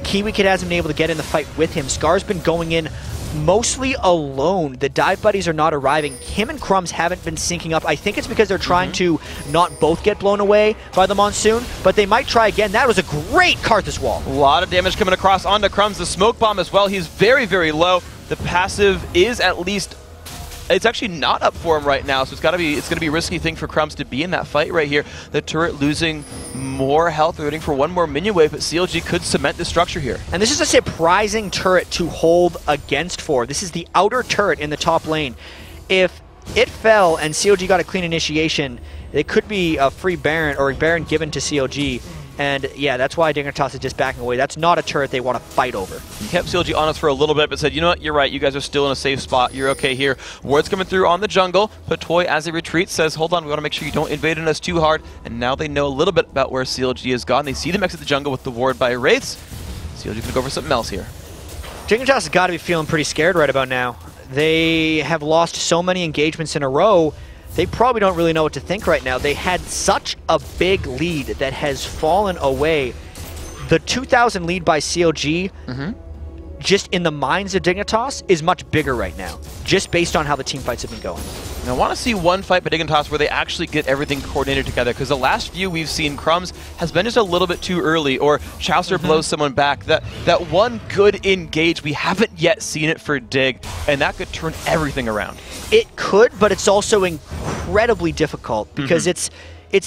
KiWiKiD hasn't been able to get in the fight with him. Scar's been going in mostly alone. The dive buddies are not arriving. Him and Crumbzz haven't been syncing up. I think it's because they're trying to not both get blown away by the Monsoon, but they might try again. That was a great Karthus wall. A lot of damage coming across onto Crumbzz. The smoke bomb as well. He's very, very low. The passive is at least... It's actually not up for him right now, so it's going to be a risky thing for Crumbzz to be in that fight right here. The turret losing more health, they're waiting for one more minion wave, but CLG could cement the structure here. And this is a surprising turret to hold against for. This is the outer turret in the top lane. If it fell and CLG got a clean initiation, it could be a free Baron or a Baron given to CLG. And yeah, that's why Dignitas is just backing away. That's not a turret they want to fight over. He kept CLG honest for a little bit, but said, you know what, you're right, you guys are still in a safe spot. You're okay here. Ward's coming through on the jungle. Patoy, as he retreats, says, hold on, we want to make sure you don't invade on us too hard. And now they know a little bit about where CLG has gone. They see them exit the jungle with the ward by Wraiths. CLG going to go for something else here. Dignitas has got to be feeling pretty scared right about now. They have lost so many engagements in a row. They probably don't really know what to think right now. They had such a big lead that has fallen away. The 2,000 lead by CLG, just in the minds of Dignitas, is much bigger right now, just based on how the team fights have been going. And I want to see one fight by Dignitas where they actually get everything coordinated together, because the last few we've seen, Crumbzz has been just a little bit too early, or Chauster blows someone back. That one good engage, we haven't yet seen it for Dig, and that could turn everything around. It could, but it's also incredibly difficult, because it's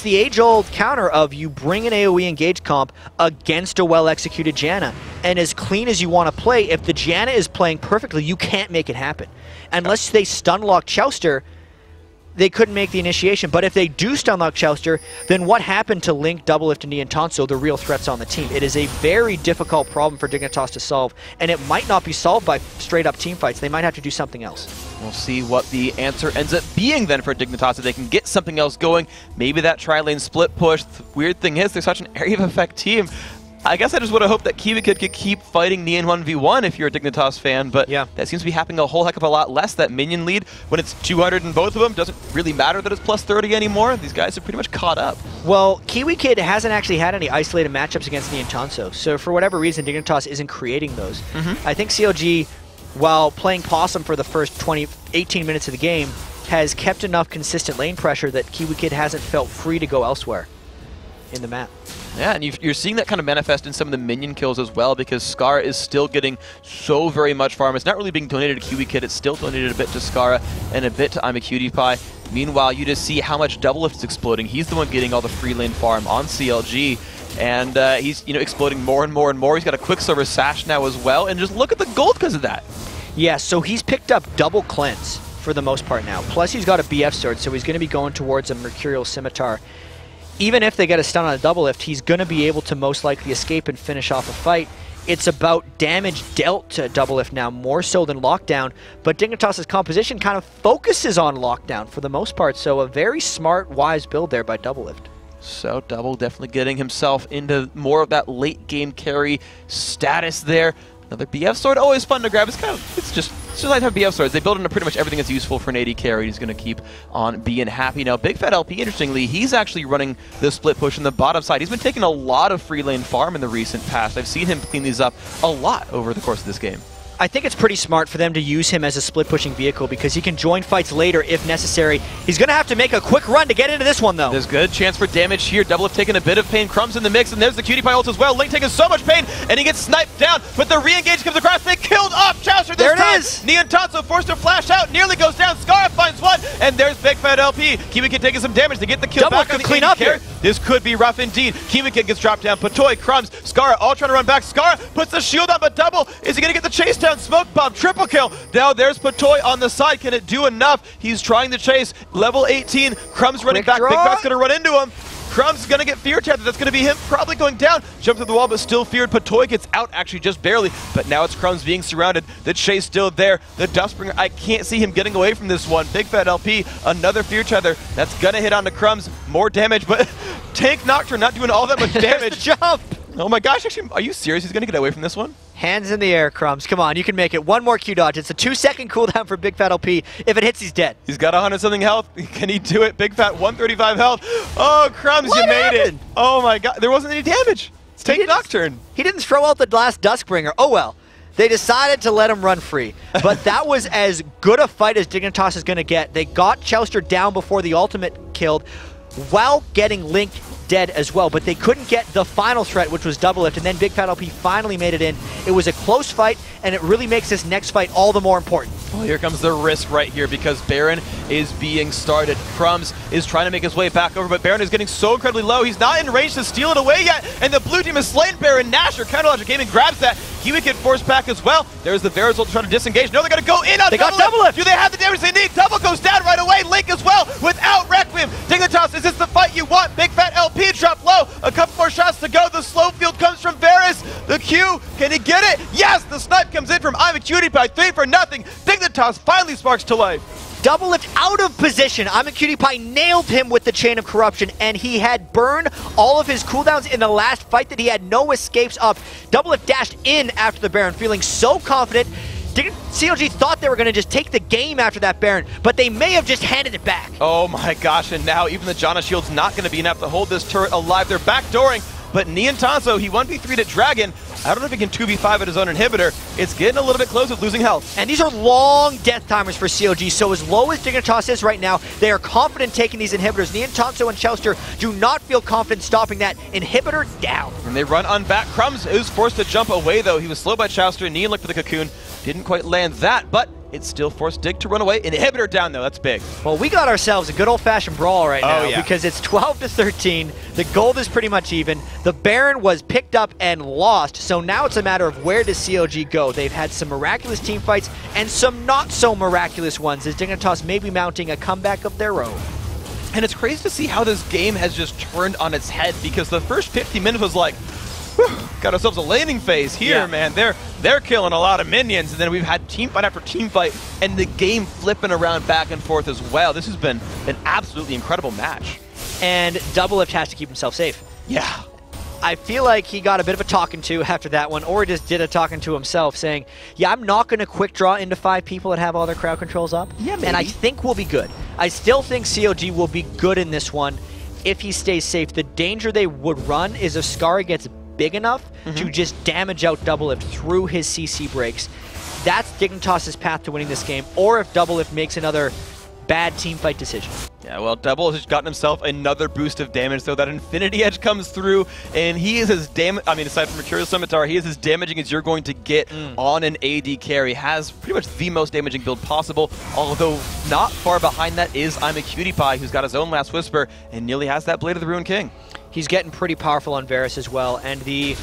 the age-old counter of you bring an AoE engage comp against a well-executed Janna, and as clean as you want to play, if the Janna is playing perfectly, you can't make it happen. Unless they stun-lock Chauster, they couldn't make the initiation. But if they do stun-lock Chauster, then what happened to Link, Doublelift, and Nientonsoh, the real threats on the team? It is a very difficult problem for Dignitas to solve, and it might not be solved by straight-up team fights. They might have to do something else. We'll see what the answer ends up being then for Dignitas, if they can get something else going. Maybe that tri-lane split push. The weird thing is, they're such an area of effect team. I guess I just would have hoped that KiWiKiD could keep fighting Nien 1v1 if you're a Dignitas fan, but yeah, that seems to be happening a whole heck of a lot less. That minion lead, when it's 200 in both of them, doesn't really matter that it's plus 30 anymore. These guys are pretty much caught up. Well, KiWiKiD hasn't actually had any isolated matchups against Nientonsoh, so for whatever reason, Dignitas isn't creating those. I think CLG, while playing possum for the first 18 minutes of the game, has kept enough consistent lane pressure that KiWiKiD hasn't felt free to go elsewhere in the map. Yeah, and you're seeing that kind of manifest in some of the minion kills as well, because Scarra is still getting so very much farm. It's not really being donated to KiWiKiD, it's still donated a bit to Scarra and a bit to Imaqtpie. Meanwhile, you just see how much Doublelift is exploding. He's the one getting all the free lane farm on CLG, and he's exploding more and more and more. He's got a Quicksilver Sash now as well, and just look at the gold because of that. Yeah, so he's picked up double cleanse for the most part now. Plus he's got a BF sword, so he's going to be going towards a Mercurial Scimitar. Even if they get a stun on a Doublelift, he's going to be able to most likely escape and finish off a fight. It's about damage dealt to Doublelift now, more so than Lockdown, but Dignitas' composition kind of focuses on Lockdown for the most part, so a very smart, wise build there by Doublelift. So Double definitely getting himself into more of that late game carry status there. Another BF sword, always fun to grab. It's just It's just like have BF swords. They build into pretty much everything that's useful for an AD carry. He's going to keep on being happy. Now, bigfatlp, interestingly, he's actually running the split push on the bottom side. He's been taking a lot of free lane farm in the recent past. I've seen him clean these up a lot over the course of this game. I think it's pretty smart for them to use him as a split-pushing vehicle because he can join fights later if necessary. He's going to have to make a quick run to get into this one, though. There's good chance for damage here. Doublelift taking a bit of pain. Crumbzz in the mix, and there's the KiWiKiD ult as well. Link taking so much pain, and he gets sniped down, but the re-engage comes across. They killed off Chauster this time. There it is. Nientonsoh forced to flash out, nearly goes down. Scarra finds one, and there's bigfatlp. KiWiKiD taking some damage to get the kill Double back on the clean up here. This could be rough indeed. KiWiKiD gets dropped down. Patoy, Crumbzz, Scarra all trying to run back. Scarra puts the shield on, but Double, is he going to get the chase down? Smoke bomb, triple kill. Now there's Patoy on the side. Can it do enough? He's trying to chase. Level 18. Crumbzz running back. Bigfat's going to run into him. Crumbzz is going to get fear tethered. That's going to be him probably going down. Jump through the wall, but still feared. Patoy gets out actually just barely. But now it's Crumbzz being surrounded. The chase still there. The Dustbringer, I can't see him getting away from this one. bigfatlp, another fear tether. That's going to hit onto Crumbzz. More damage, but Tank Nocturne not doing all that much damage. Jump! Oh my gosh, actually, are you serious? He's going to get away from this one? Hands in the air, Crumbzz. Come on, you can make it. One more Q dodge. It's a 2-second cooldown for bigfatlp. If it hits, he's dead. He's got 100-something health. Can he do it? Bigfat, 135 health. Oh, Crumbzz, you made it. Oh my god, there wasn't any damage. It's Tank Nocturne. He didn't throw out the last Duskbringer. Oh well. They decided to let him run free. But that was as good a fight as Dignitas is going to get. They got Chauster down before the ultimate killed while getting Link dead as well, but they couldn't get the final threat, which was Doublelift, and then bigfatlp finally made it in. It was a close fight, and it really makes this next fight all the more important. Well, here comes the risk right here because Baron is being started. Crumbzz is trying to make his way back over, but Baron is getting so incredibly low. He's not in range to steal it away yet, and the blue team has slain Baron. Nasher, Counterlogic Gaming grabs that. KiWiKiD forced back as well. There's the Varus ult trying to disengage. No, they're going to go in on They got Doublelift. Do they have the damage they need? Double goes down right away. Link as well without Requiem. Dignitas, is this the fight you want? bigfatlp drop low. A couple more shots to go. The slow field comes from Varus. The Q, can he get it? Yes, the snipe comes in from Imaqtpie, 3-0. Dignitas finally sparks to life. Doublelift out of position. Imaqtpie nailed him with the Chain of Corruption, and he had burned all of his cooldowns in the last fight that he had no escapes of. Doublelift dashed in after the Baron, feeling so confident. CLG thought they were going to just take the game after that Baron, but they may have just handed it back. Oh my gosh, and now even the Janna shield's not going to be enough to hold this turret alive. They're backdooring, but Nientonsoh, he 1v3'd at Dragon. I don't know if he can 2v5 at his own inhibitor. It's getting a little bit close with losing health. And these are long death timers for CLG, so as low as Dignitas is right now, they are confident taking these inhibitors. Nientonsoh and Chauster do not feel confident stopping that inhibitor down. And they run on back. Crumbzz is forced to jump away, though. He was slowed by Chauster. Nien looked for the cocoon. Didn't quite land that, but it still forced Dig to run away. Inhibitor down, though. That's big. Well, we got ourselves a good old-fashioned brawl right now because it's 12-13. The gold is pretty much even. The Baron was picked up and lost, so now it's a matter of where does CLG go. They've had some miraculous team fights and some not-so-miraculous ones as Dignitas may be mounting a comeback of their own. And it's crazy to see how this game has just turned on its head because the first 50 minutes was like, got ourselves a laning phase here, man. They're killing a lot of minions, and then we've had team fight after team fight, and the game flipping around back and forth as well. This has been an absolutely incredible match. And Doublelift has to keep himself safe. Yeah. I feel like he got a bit of a talking to after that one, or just did a talking to himself saying, yeah, I'm not going to quick draw into 5 people that have all their crowd controls up. Yeah, maybe. And I think we'll be good. I still think CLG will be good in this one if he stays safe. The danger they would run is if Scarra gets big enough to just damage out Doublelift through his CC breaks. That's Dignitas' path to winning this game, or if Doublelift makes another bad team fight decision. Yeah, well, Double has gotten himself another boost of damage, though that Infinity Edge comes through, and he is as aside from Mercurial Scimitar, he is as damaging as you're going to get on an AD carry. Has pretty much the most damaging build possible, although not far behind that is Imaqtpie, who's got his own Last Whisper, and nearly has that Blade of the Ruined King. He's getting pretty powerful on Varus as well, and he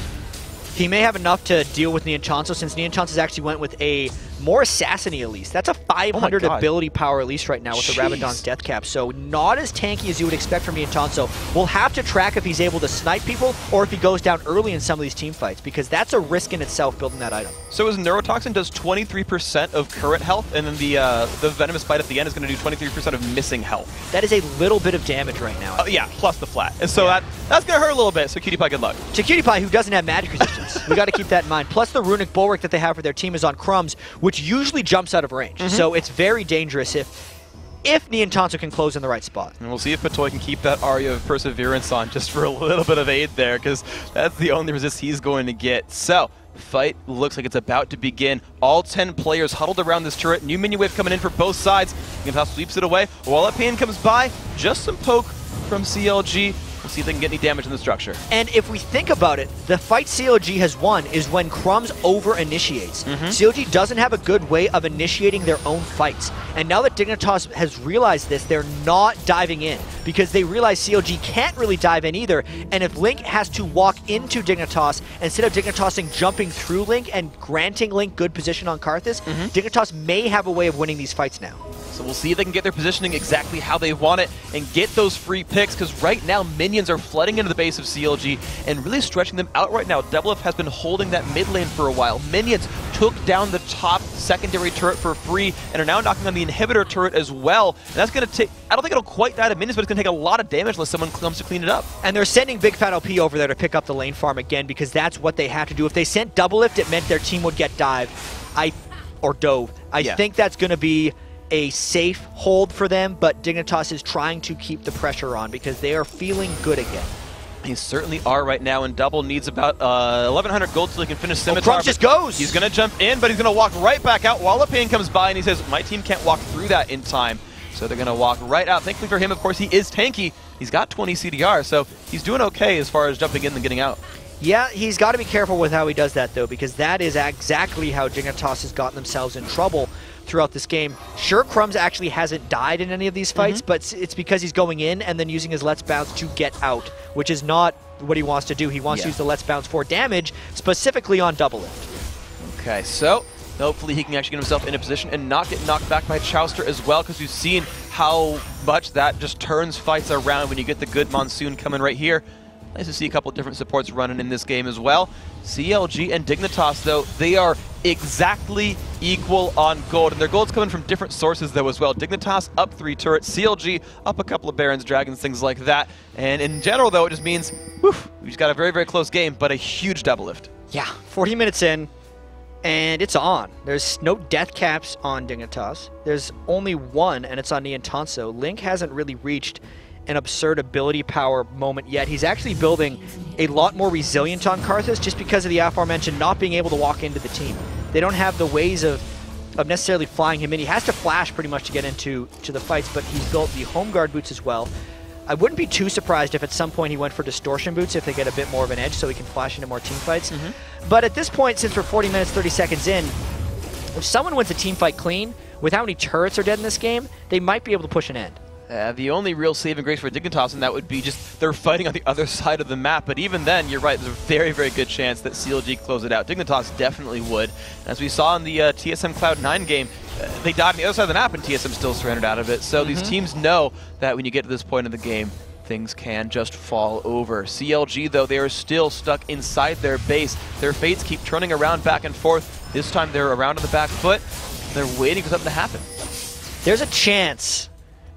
may have enough to deal with Nientonsoh, since Nientonsoh actually went with a more assassin-y Elise. That's a 500 ability power Elise right now with the Rabadon's death cap, so not as tanky as you would expect from Nientonsoh. We'll have to track if he's able to snipe people or if he goes down early in some of these team fights, because that's a risk in itself building that item. So his Neurotoxin does 23% of current health, and then the Venomous Bite at the end is going to do 23% of missing health. That is a little bit of damage right now. Yeah, plus the flat. And so that's going to hurt a little bit, so KiWiKiD, good luck. To KiWiKiD, who doesn't have magic resistance. Yes, we got to keep that in mind. Plus, the runic bulwark that they have for their team is on Crumbzz, which usually jumps out of range. So it's very dangerous if Nientonsoh can close in the right spot. And we'll see if Patoy can keep that Aria of Perseverance on just for a little bit of aid there, because that's the only resist he's going to get. So, fight looks like it's about to begin. All 10 players huddled around this turret. New minion wave coming in for both sides. Dignitas sweeps it away. While Pain comes by, just some poke from CLG. We'll see if they can get any damage in the structure. And if we think about it, the fight CLG has won is when Crumbzz over-initiates. CLG doesn't have a good way of initiating their own fights. And now that Dignitas has realized this, they're not diving in because they realize CLG can't really dive in either. And if Link has to walk into Dignitas, instead of Dignitasing jumping through Link and granting Link good position on Karthus, Dignitas may have a way of winning these fights now. So we'll see if they can get their positioning exactly how they want it and get those free picks, because right now minions are flooding into the base of CLG and really stretching them out right now. Doublelift has been holding that mid lane for a while. Minions took down the top secondary turret for free and are now knocking on the inhibitor turret as well. And that's going to take, I don't think it'll quite die to minions, but it's going to take a lot of damage unless someone comes to clean it up. And they're sending bigfatlp over there to pick up the lane farm again, because that's what they have to do. If they sent Doublelift, it meant their team would get dived. Or dove. I think that's going to be a safe hold for them, but Dignitas is trying to keep the pressure on because they are feeling good again. They certainly are right now, and Double needs about 1,100 gold so he can finish Scimitar. Crumbzz just goes! He's going to jump in, but he's going to walk right back out while Pain comes by, and he says, my team can't walk through that in time. So they're going to walk right out. Thankfully for him, of course, he is tanky. He's got 20 CDR, so he's doing okay as far as jumping in and getting out. Yeah, he's got to be careful with how he does that, though, because that is exactly how Dignitas has gotten themselves in trouble throughout this game. Sure, Crumbzz actually hasn't died in any of these fights, but it's because he's going in and then using his Let's Bounce to get out, which is not what he wants to do. He wants to use the Let's Bounce for damage, specifically on Doublelift. Okay, so hopefully he can actually get himself in a position and not get knocked back by Chauster as well, because we've seen how much that just turns fights around when you get the good Monsoon coming right here. Nice to see a couple of different supports running in this game as well. CLG and Dignitas, though, they are exactly equal on gold, and their gold's coming from different sources, though, as well. Dignitas up 3 turrets, CLG up a couple of Barons, Dragons, things like that. And in general, though, it just means, whew, we just got a very, very close game, but a huge Doublelift. Yeah, 40 minutes in, and it's on. There's no death caps on Dignitas. There's only one, and it's on Nientonsoh. Link hasn't really reached an absurd ability power moment yet. He's actually building a lot more resilient on Karthus just because of the aforementioned not being able to walk into the team. They don't have the ways of necessarily flying him in. He has to flash pretty much to get into the fights, but he's built the home guard boots as well. I wouldn't be too surprised if at some point he went for distortion boots if they get a bit more of an edge so he can flash into more team fights. But at this point, since we're 40 minutes, 30 seconds in, if someone wins a team fight clean, with how many turrets are dead in this game, they might be able to push an end. The only real saving grace for Dignitas, and that would be just they're fighting on the other side of the map. But even then, you're right, there's a very, very good chance that CLG close it out. Dignitas definitely would. As we saw in the TSM Cloud9 game, they died on the other side of the map, and TSM still surrendered out of it. So these teams know that when you get to this point in the game, things can just fall over. CLG, though, they are still stuck inside their base. Their fates keep turning around back and forth. This time they're around on the back foot. They're waiting for something to happen. There's a chance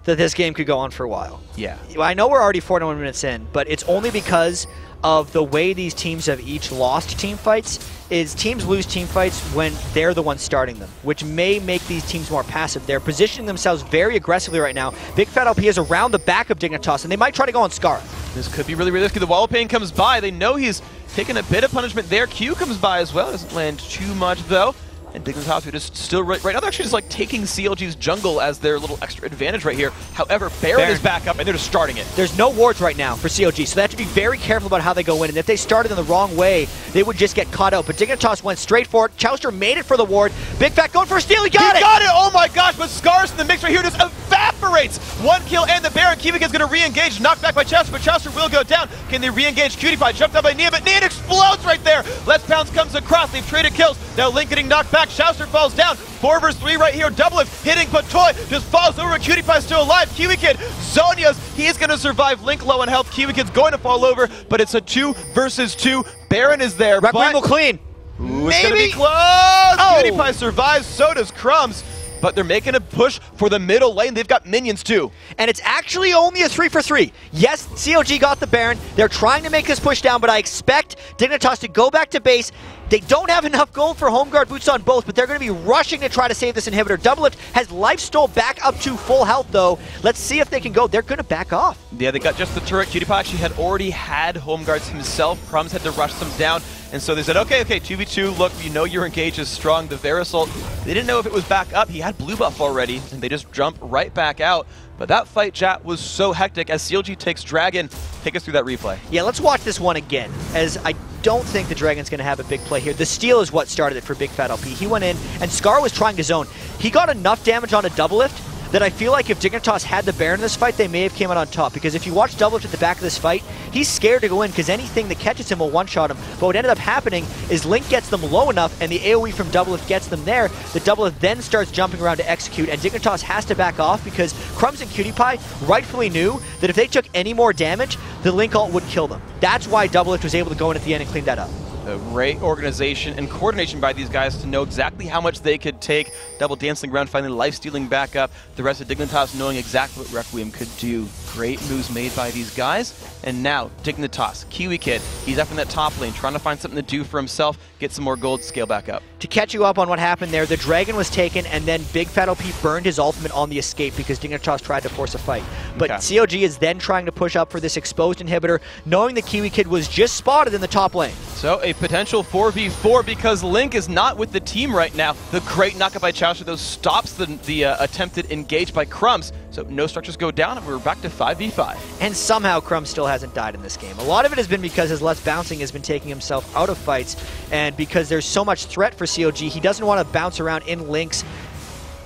that this game could go on for a while. Yeah. I know we're already 41 minutes in, but it's only because of the way these teams have each lost team fights. Is teams lose team fights when they're the ones starting them, which may make these teams more passive. They're positioning themselves very aggressively right now. bigfatlp is around the back of Dignitas, and they might try to go on Scarra. This could be really, really risky. The wall of pain comes by. They know he's taking a bit of punishment there. Q comes by as well. Doesn't land too much, though. And Dignitas are just still right now. They're actually just like taking CLG's jungle as their little extra advantage right here. However, Baron is back up and they're just starting it. There's no wards right now for CLG, so they have to be very careful about how they go in. And if they started in the wrong way, they would just get caught out. But Dignitas went straight for it. Chauster made it for the ward. Big Fat going for a steal. He got it! Oh my gosh, but Scar's in the mix right here just evaporates. One kill and the Baron. KiWiKiD's going to re-engage, knocked back by Chauster, but Chauster will go down. Can they re-engage PewDiePie? Jumped up by Nien, but Nien explodes right there. Let's Pounce comes across. They've traded kills. Now Link getting knocked back. Chauster falls down. 4 versus 3 right here. Doublelift hitting Patoy. Just falls over. PewDiePie still alive. KiWiKiD. Zonia's. He's going to survive. Link low on health. KiWiKiD's going to fall over, but it's a 2 versus 2. Baron is there. Requiem will clean. Ooh, it's going to be close. PewDiePie survives. So does Crumbzz. but they're making a push for the middle lane. They've got minions too. And it's actually only a 3 for 3. Yes, CLG got the Baron. They're trying to make this push down, but I expect Dignitas to go back to base. They don't have enough gold for home guard boots on both, but they're going to be rushing to try to save this inhibitor. Doublelift has lifesteal back up to full health, though. Let's see if they can go. They're going to back off. Yeah, they got just the turret. KiWiKiD actually had already had home guards himself. Crumbzz had to rush them down. And so they said, okay, 2v2, look, you know your engage is strong. The Verisol, they didn't know if it was back up. He had blue buff already, and they just jumped right back out. But that fight, chat, was so hectic as CLG takes Dragon. Take us through that replay. Yeah, let's watch this one again, as I don't think the Dragon's going to have a big play here. The steal is what started it for bigfatlp. He went in, and scarra was trying to zone. He got enough damage on a Doublelift that I feel like if Dignitas had the Baron in this fight, they may have came out on top. Because if you watch Doublelift at the back of this fight, he's scared to go in because anything that catches him will one-shot him. But what ended up happening is Link gets them low enough, and the AoE from Doublelift gets them there. The Doublelift then starts jumping around to execute, and Dignitas has to back off because Crumbzz and KiWiKiD rightfully knew that if they took any more damage, the Link ult would kill them. That's why Doublelift was able to go in at the end and clean that up. A great organization and coordination by these guys to know exactly how much they could take. Double dancing around, finally life-stealing back up. The rest of Dignitas knowing exactly what Requiem could do. Great moves made by these guys. And now, Dignitas, KiWiKiD, he's up in that top lane, trying to find something to do for himself, get some more gold, scale back up. To catch you up on what happened there, the Dragon was taken, and then bigfatlp burned his ultimate on the escape because Dignitas tried to force a fight. But CLG is then trying to push up for this exposed inhibitor, knowing that KiWiKiD was just spotted in the top lane. So a potential 4v4 because Link is not with the team right now. The great knockup by Chauster, though, stops the attempted engage by Crumbzz. So no structures go down, and we're back to 5v5. And somehow Crumbzz still hasn't died in this game. A lot of it has been because his less bouncing has been taking himself out of fights, and because there's so much threat for CLG, he doesn't want to bounce around in Link's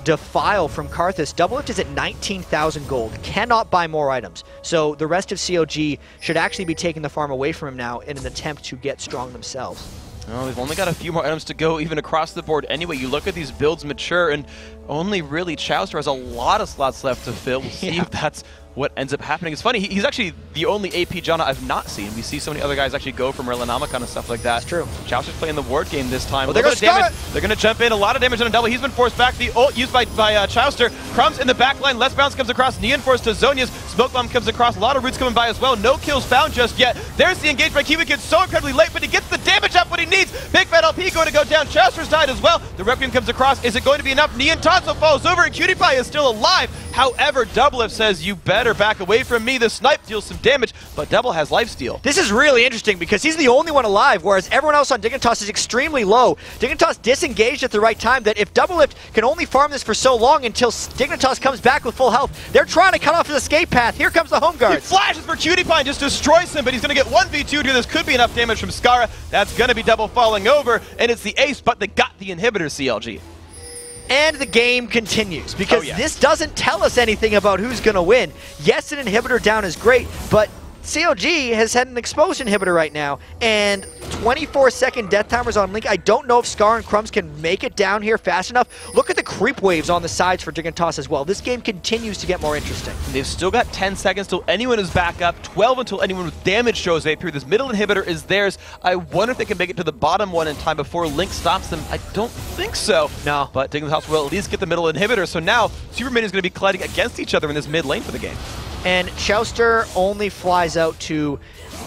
defile from Karthus. Doublelift is at 19,000 gold, cannot buy more items. So the rest of CLG should actually be taking the farm away from him now in an attempt to get strong themselves. Oh, they've only got a few more items to go, even across the board. Anyway, you look at these builds mature, and only really Chauster has a lot of slots left to fill. We'll see if that's what ends up happening. It's funny, he's actually the only AP Janna I've not seen. We see so many other guys actually go from Relanomicon and stuff like that. That's true. Chauster's playing the ward game this time. Well, they're going to jump in. A lot of damage on a double. He's been forced back. The ult used by Chauster. Crumbzz in the back line. Less bounce comes across. Nientonsoh forced to Zhonya's. Smoke bomb comes across. A lot of roots coming by as well. No kills found just yet. There's the engage by KiWiKiD. So incredibly late, but he gets the damage up what he needs. bigfatlp going to go down. Chauster's died as well. The Requiem comes across. Is it going to be enough? Nientonsoh falls over, and KiWiKiD is still alive. However, Doublelift says, you better back away from me. The snipe deals some damage, but Double has lifesteal. This is really interesting because he's the only one alive, whereas everyone else on Dignitas is extremely low. Dignitas disengaged at the right time. That if Doublelift can only farm this for so long until Dignitas comes back with full health, they're trying to cut off his escape path. Here comes the home guard. He flashes for KiWiKiD and just destroys him, but he's going to get 1v2 here. This could be enough damage from Scarra. That's going to be Double falling over, and it's the ace, but they got the inhibitor, CLG. And the game continues, because this doesn't tell us anything about who's going to win. Yes, an inhibitor down is great, but CLG has had an exposed inhibitor right now, and 24-second death timers on Link. I don't know if Scarra and Crumbzz can make it down here fast enough. Look at the creep waves on the sides for Dignitas as well. This game continues to get more interesting. They've still got 10 seconds till anyone is back up, 12 until anyone with damage shows up here. This middle inhibitor is theirs. I wonder if they can make it to the bottom one in time before Link stops them. I don't think so. No. But Dignitas will at least get the middle inhibitor, so now Superman is going to be colliding against each other in this mid lane for the game. And Chauster only flies out to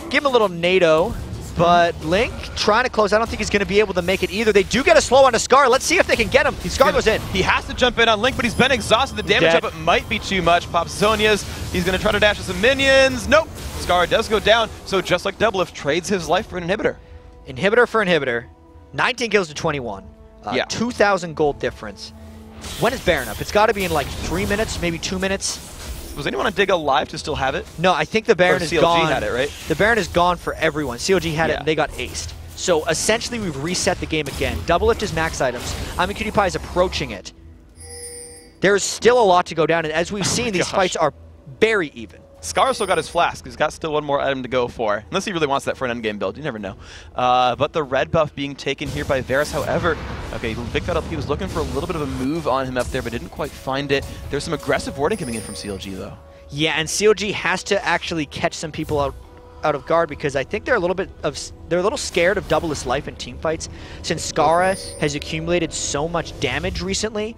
give him a little NATO, but Link trying to close. I don't think he's going to be able to make it either. They do get a slow on to Scarra. Let's see if they can get him. Scarra goes in. He has to jump in on Link, but he's been exhausted. The damage up it might be too much. Pops Zhonya's. He's going to try to dash with some minions. Nope. Scarra does go down, so just like Doublelift, trades his life for an inhibitor. Inhibitor for inhibitor. 19 kills to 21. 2,000 gold difference. When is Baron up? It's got to be in like 3 minutes, maybe 2 minutes. Was anyone on Dig alive to still have it? No, I think the Baron is gone. CLG had it, right? The Baron is gone for everyone. CLG had it, and they got aced. So essentially, we've reset the game again. Doublelift is max items. Imaqtpie is approaching it. There's still a lot to go down, and as we've seen, these fights are very even. Scarra still got his flask. He's got still one more item to go for. Unless he really wants that for an endgame build. You never know. But the red buff being taken here by Varus, however, okay, bigfatlp was looking for a little bit of a move on him up there, but didn't quite find it. There's some aggressive warding coming in from CLG, though. Yeah, and CLG has to actually catch some people out of guard, because I think they're a little scared of Doublelist's life in team fights, since Scarra has accumulated so much damage recently.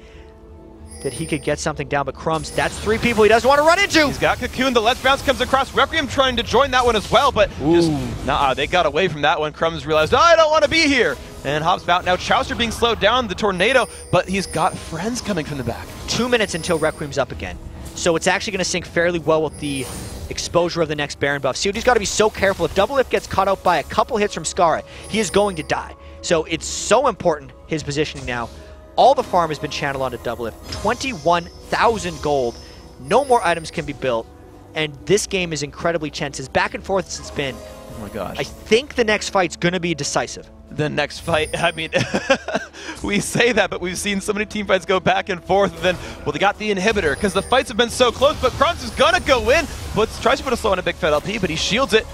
that he could get something down, but Crumbzz, that's 3 people he doesn't want to run into. He's got Cocoon, the Let's Bounce comes across. Requiem trying to join that one as well, but just, they got away from that one. Crumbzz realized, I don't want to be here, and hops out. Now Chauster being slowed down, the tornado, but he's got friends coming from the back. 2 minutes until Requiem's up again, so it's actually going to sync fairly well with the exposure of the next Baron buff. CLG's got to be so careful. If Doublelift gets caught out by a couple hits from Scarra, he is going to die. So it's so important, his positioning now. All the farm has been channeled onto Doublelift. 21,000 gold. No more items can be built. And this game is incredibly tense. As back and forth as it's been. Oh my gosh. I think the next fight's going to be decisive. The next fight, I mean, we say that, but we've seen so many team fights go back and forth. And then, well, they got the inhibitor because the fights have been so close. But Crumbzz is going to go in. Tries to put a slow on a bigfatlp, but he shields it.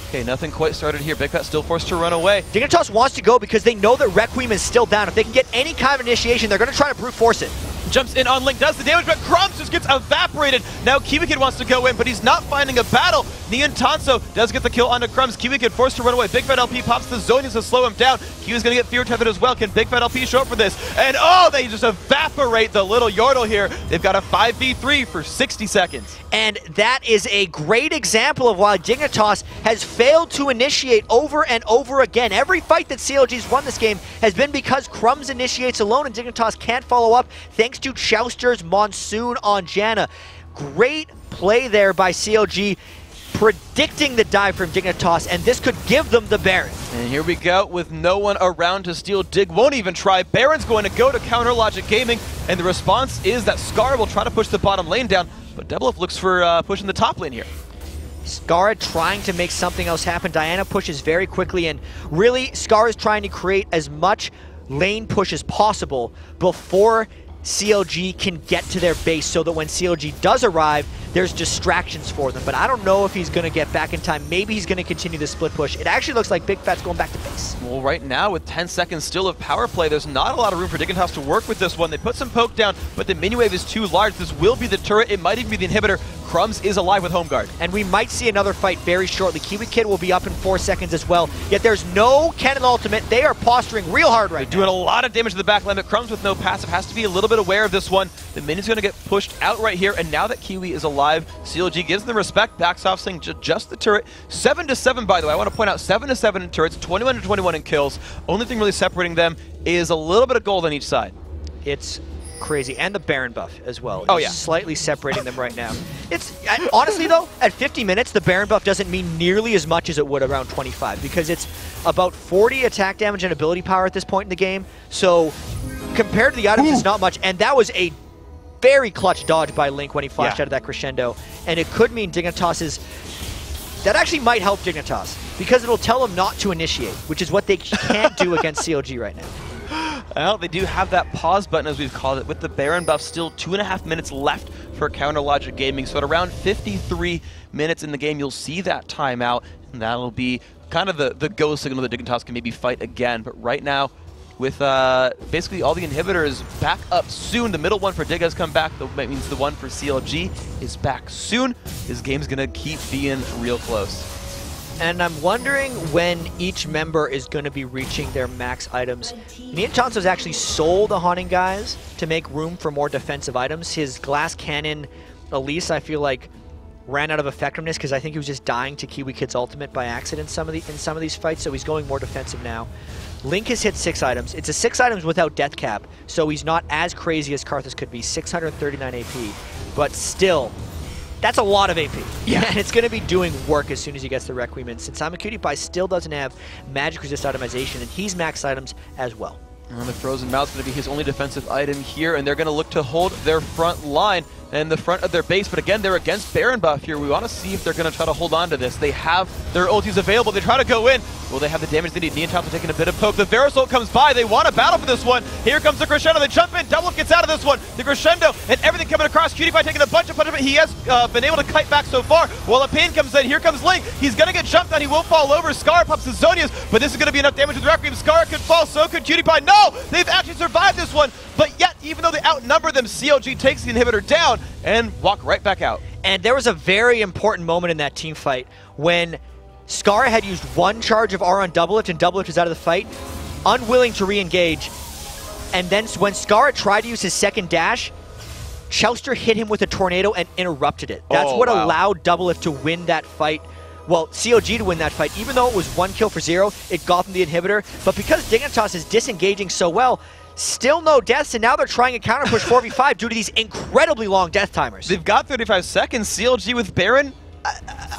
Okay, nothing quite started here. Bigfat still forced to run away. Dignitas wants to go because they know that Requiem is still down. If they can get any kind of initiation, they're going to try to brute force it. Jumps in on Link, does the damage, but Crumbzz just gets evaporated. Now KiWiKiD wants to go in, but he's not finding a battle. Nientonsoh does get the kill onto Crumbzz. KiWiKiD forced to run away. bigfatlp pops the Zonias to slow him down. Q is going to get fear tethered as well. Can bigfatlp show up for this? And oh, they just evaporate the little Yordle here. They've got a 5v3 for 60 seconds. And that is a great example of why Dignitas has failed to initiate over and over again. Every fight that CLG's won this game has been because Crumbzz initiates alone and Dignitas can't follow up thanks to Chauster's Monsoon on Janna. Great play there by CLG, predicting the dive from Dignitas, and this could give them the Baron. And here we go with no one around to steal. Dig won't even try. Baron's going to go to counter Logic Gaming, and the response is that Scarra will try to push the bottom lane down, but Doublelift looks for pushing the top lane here. Scarra trying to make something else happen. Diana pushes very quickly, and really Scarra's trying to create as much lane push as possible before CLG can get to their base so that when CLG does arrive, there's distractions for them. But I don't know if he's going to get back in time. Maybe he's going to continue the split push. It actually looks like bigfat's going back to base. Well, right now, with 10 seconds still of power play, there's not a lot of room for Dignitas to work with this one. They put some poke down, but the mini wave is too large. This will be the turret. It might even be the inhibitor. Crumbzz is alive with home guard. And we might see another fight very shortly. KiWiKiD will be up in 4 seconds as well. Yet there's no cannon ultimate. They are posturing real hard right now. Doing a lot of damage to the back line, but Crumbzz with no passive has to be a little bit aware of this one. The minion's going to get pushed out right here, and now that Kiwi is alive, CLG gives them respect, backs off saying just the turret. 7-7, by the way. I want to point out 7-7 in turrets, 21-21 in kills. Only thing really separating them is a little bit of gold on each side. It's crazy, and the Baron buff as well. Oh yeah, slightly separating them right now. It's honestly though, at 50 minutes, the Baron buff doesn't mean nearly as much as it would around 25 because it's about 40 attack damage and ability power at this point in the game. So compared to the items, it's not much, and that was a very clutch dodge by Link when he flashed out of that crescendo, and it could mean Dignitas that actually might help Dignitas because it'll tell them not to initiate, which is what they can't do against CLG right now. Well, they do have that pause button, as we've called it, with the Baron buff still 2.5 minutes left for counter Logic Gaming. So at around 53 minutes in the game, you'll see that timeout, and that'll be kind of the go signal that Dignitas can maybe fight again. But right now, with basically all the inhibitors back up soon, the middle one for Dig has come back. That means the one for CLG is back soon. This game's going to keep being real close. And I'm wondering when each member is going to be reaching their max items. Nientonsoh's actually sold the Haunting Guys to make room for more defensive items. His Glass Cannon Elise, I feel like, ran out of effectiveness because I think he was just dying to KiWiKiD's ultimate by accident in some of these fights, so he's going more defensive now. Link has hit 6 items. It's a 6 items without death cap, so he's not as crazy as Karthus could be, 639 AP, but still, that's a lot of AP. Yeah. And it's going to be doing work as soon as he gets the Requiem in. Since Imaqtpie still doesn't have magic resist itemization, and he's max items as well. And the Frozen Mouth's going to be his only defensive item here, and they're going to look to hold their front line and the front of their base. But again, they're against Baron buff here. We want to see if they're going to try to hold on to this. They have their ultis available. They try to go in. Will they have the damage they need? Nientonsoh taking a bit of poke. The Verisol comes by. They want to battle for this one. Here comes the crescendo. They jump in. Doublelift gets out of this one. The crescendo and everything coming across. KiWiKiD taking a bunch of punishment. He has been able to kite back so far. While a pain comes in, here comes Link. He's going to get jumped on. He will fall over. Scarra pops the Zonias, but this is going to be enough damage with Requiem. Scarra could fall. So could KiWiKiD. No! They've actually survived this one. But yet, even though they outnumber them, CLG takes the inhibitor down and walk right back out. And there was a very important moment in that team fight when Scarra had used 1 charge of R on Doublelift and Doublelift is out of the fight, unwilling to re-engage. And then when Scarra tried to use his second dash, Chauster hit him with a tornado and interrupted it. That's what allowed Doublelift to win that fight. Well, CLG to win that fight. Even though it was 1 kill for 0, it got them the inhibitor. But because Dignitas is disengaging so well, still no deaths, and now they're trying a counter push 4v5 due to these incredibly long death timers. They've got 35 seconds. CLG with Baron,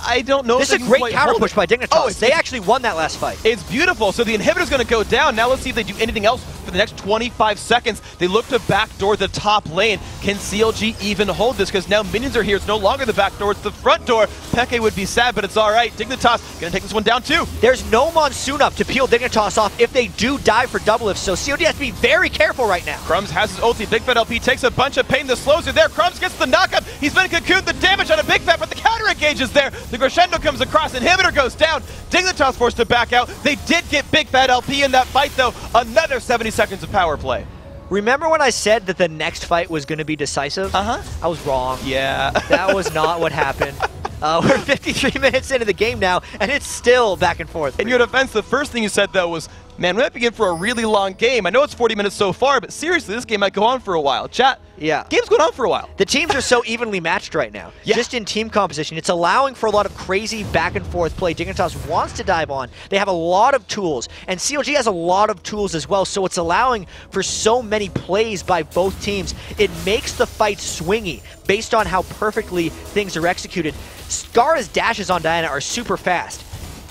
I don't know. This is a great counter push by Dignitas. Oh, they actually won that last fight. It's beautiful. So the inhibitor's going to go down. Now let's see if they do anything else for the next 25 seconds. They look to backdoor the top lane. Can CLG even hold this? Because now minions are here. It's no longer the back door. It's the front door. Peke would be sad, but it's all right. Dignitas going to take this one down too. There's no Monsoon up to peel Dignitas off if they do dive for Doublelift. So CLG has to be very careful right now. Crumbzz has his ulti. bigfatlp takes a bunch of pain. The slows are there. Crumbzz gets the knockup. He's been cocooned. The damage on a bigfat, but the counter engage is there. The crescendo comes across. Inhibitor goes down. Dignitas forced to back out. They did get bigfatlp in that fight, though. Another 70 seconds of power play. Remember when I said that the next fight was going to be decisive? I was wrong. Yeah. That was not what happened. We're 53 minutes into the game now, and it's still back and forth. In your defense, the first thing you said, though, was, man, we might be in for a really long game. I know it's 40 minutes so far, but seriously, this game might go on for a while. Chat, game's going on for a while. The teams are so evenly matched right now. Just in team composition. It's allowing for a lot of crazy back and forth play. Dignitas wants to dive on. They have a lot of tools, and CLG has a lot of tools as well, so it's allowing for so many plays by both teams. It makes the fight swingy based on how perfectly things are executed. Scarra's dashes on Diana are super fast.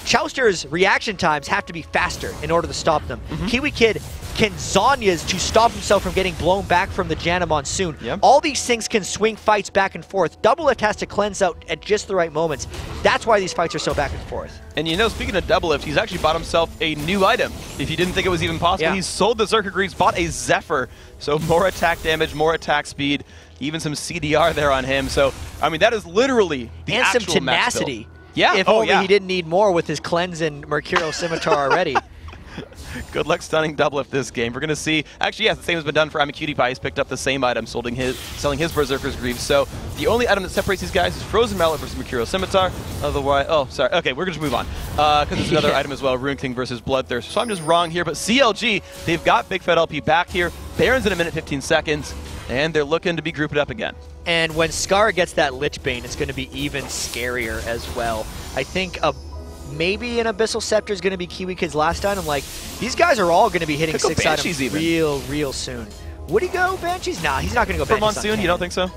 Chauster's reaction times have to be faster in order to stop them. KiWiKiD can Zhonya's to stop himself from getting blown back from the Janna Monsoon. All these things can swing fights back and forth. Doublelift has to cleanse out at just the right moments. That's why these fights are so back and forth. And you know, speaking of Doublelift, he's actually bought himself a new item. If you didn't think it was even possible, he's sold the Zerker Greaves, bought a Zephyr. So more attack damage, more attack speed, even some CDR there on him. So, I mean, that is literally the actual some tenacity. If only he didn't need more with his cleanse and Mercurial Scimitar already. Good luck stunning Doublelift this game. We're going to see, actually, yes, the same has been done for Imaqtpie. He's picked up the same item, selling his Berserker's Greaves. So the only item that separates these guys is Frozen Mallet versus Mercurial Scimitar. Otherwise, oh, sorry. Okay, we're going to move on. Because there's another item as well, Rune King versus Bloodthirst. So I'm just wrong here, but CLG, they've got bigfatlp back here. Baron's in a minute 15 seconds, and they're looking to be grouped up again. And when Scarra gets that Lich Bane, it's going to be even scarier as well. I think maybe an Abyssal Scepter is going to be KiWiKid's last item. Like, these guys are all going to be hitting 6 items real soon. Would he go Banshees? Nah, he's not going to go Banshees. For Monsoon, you don't think so?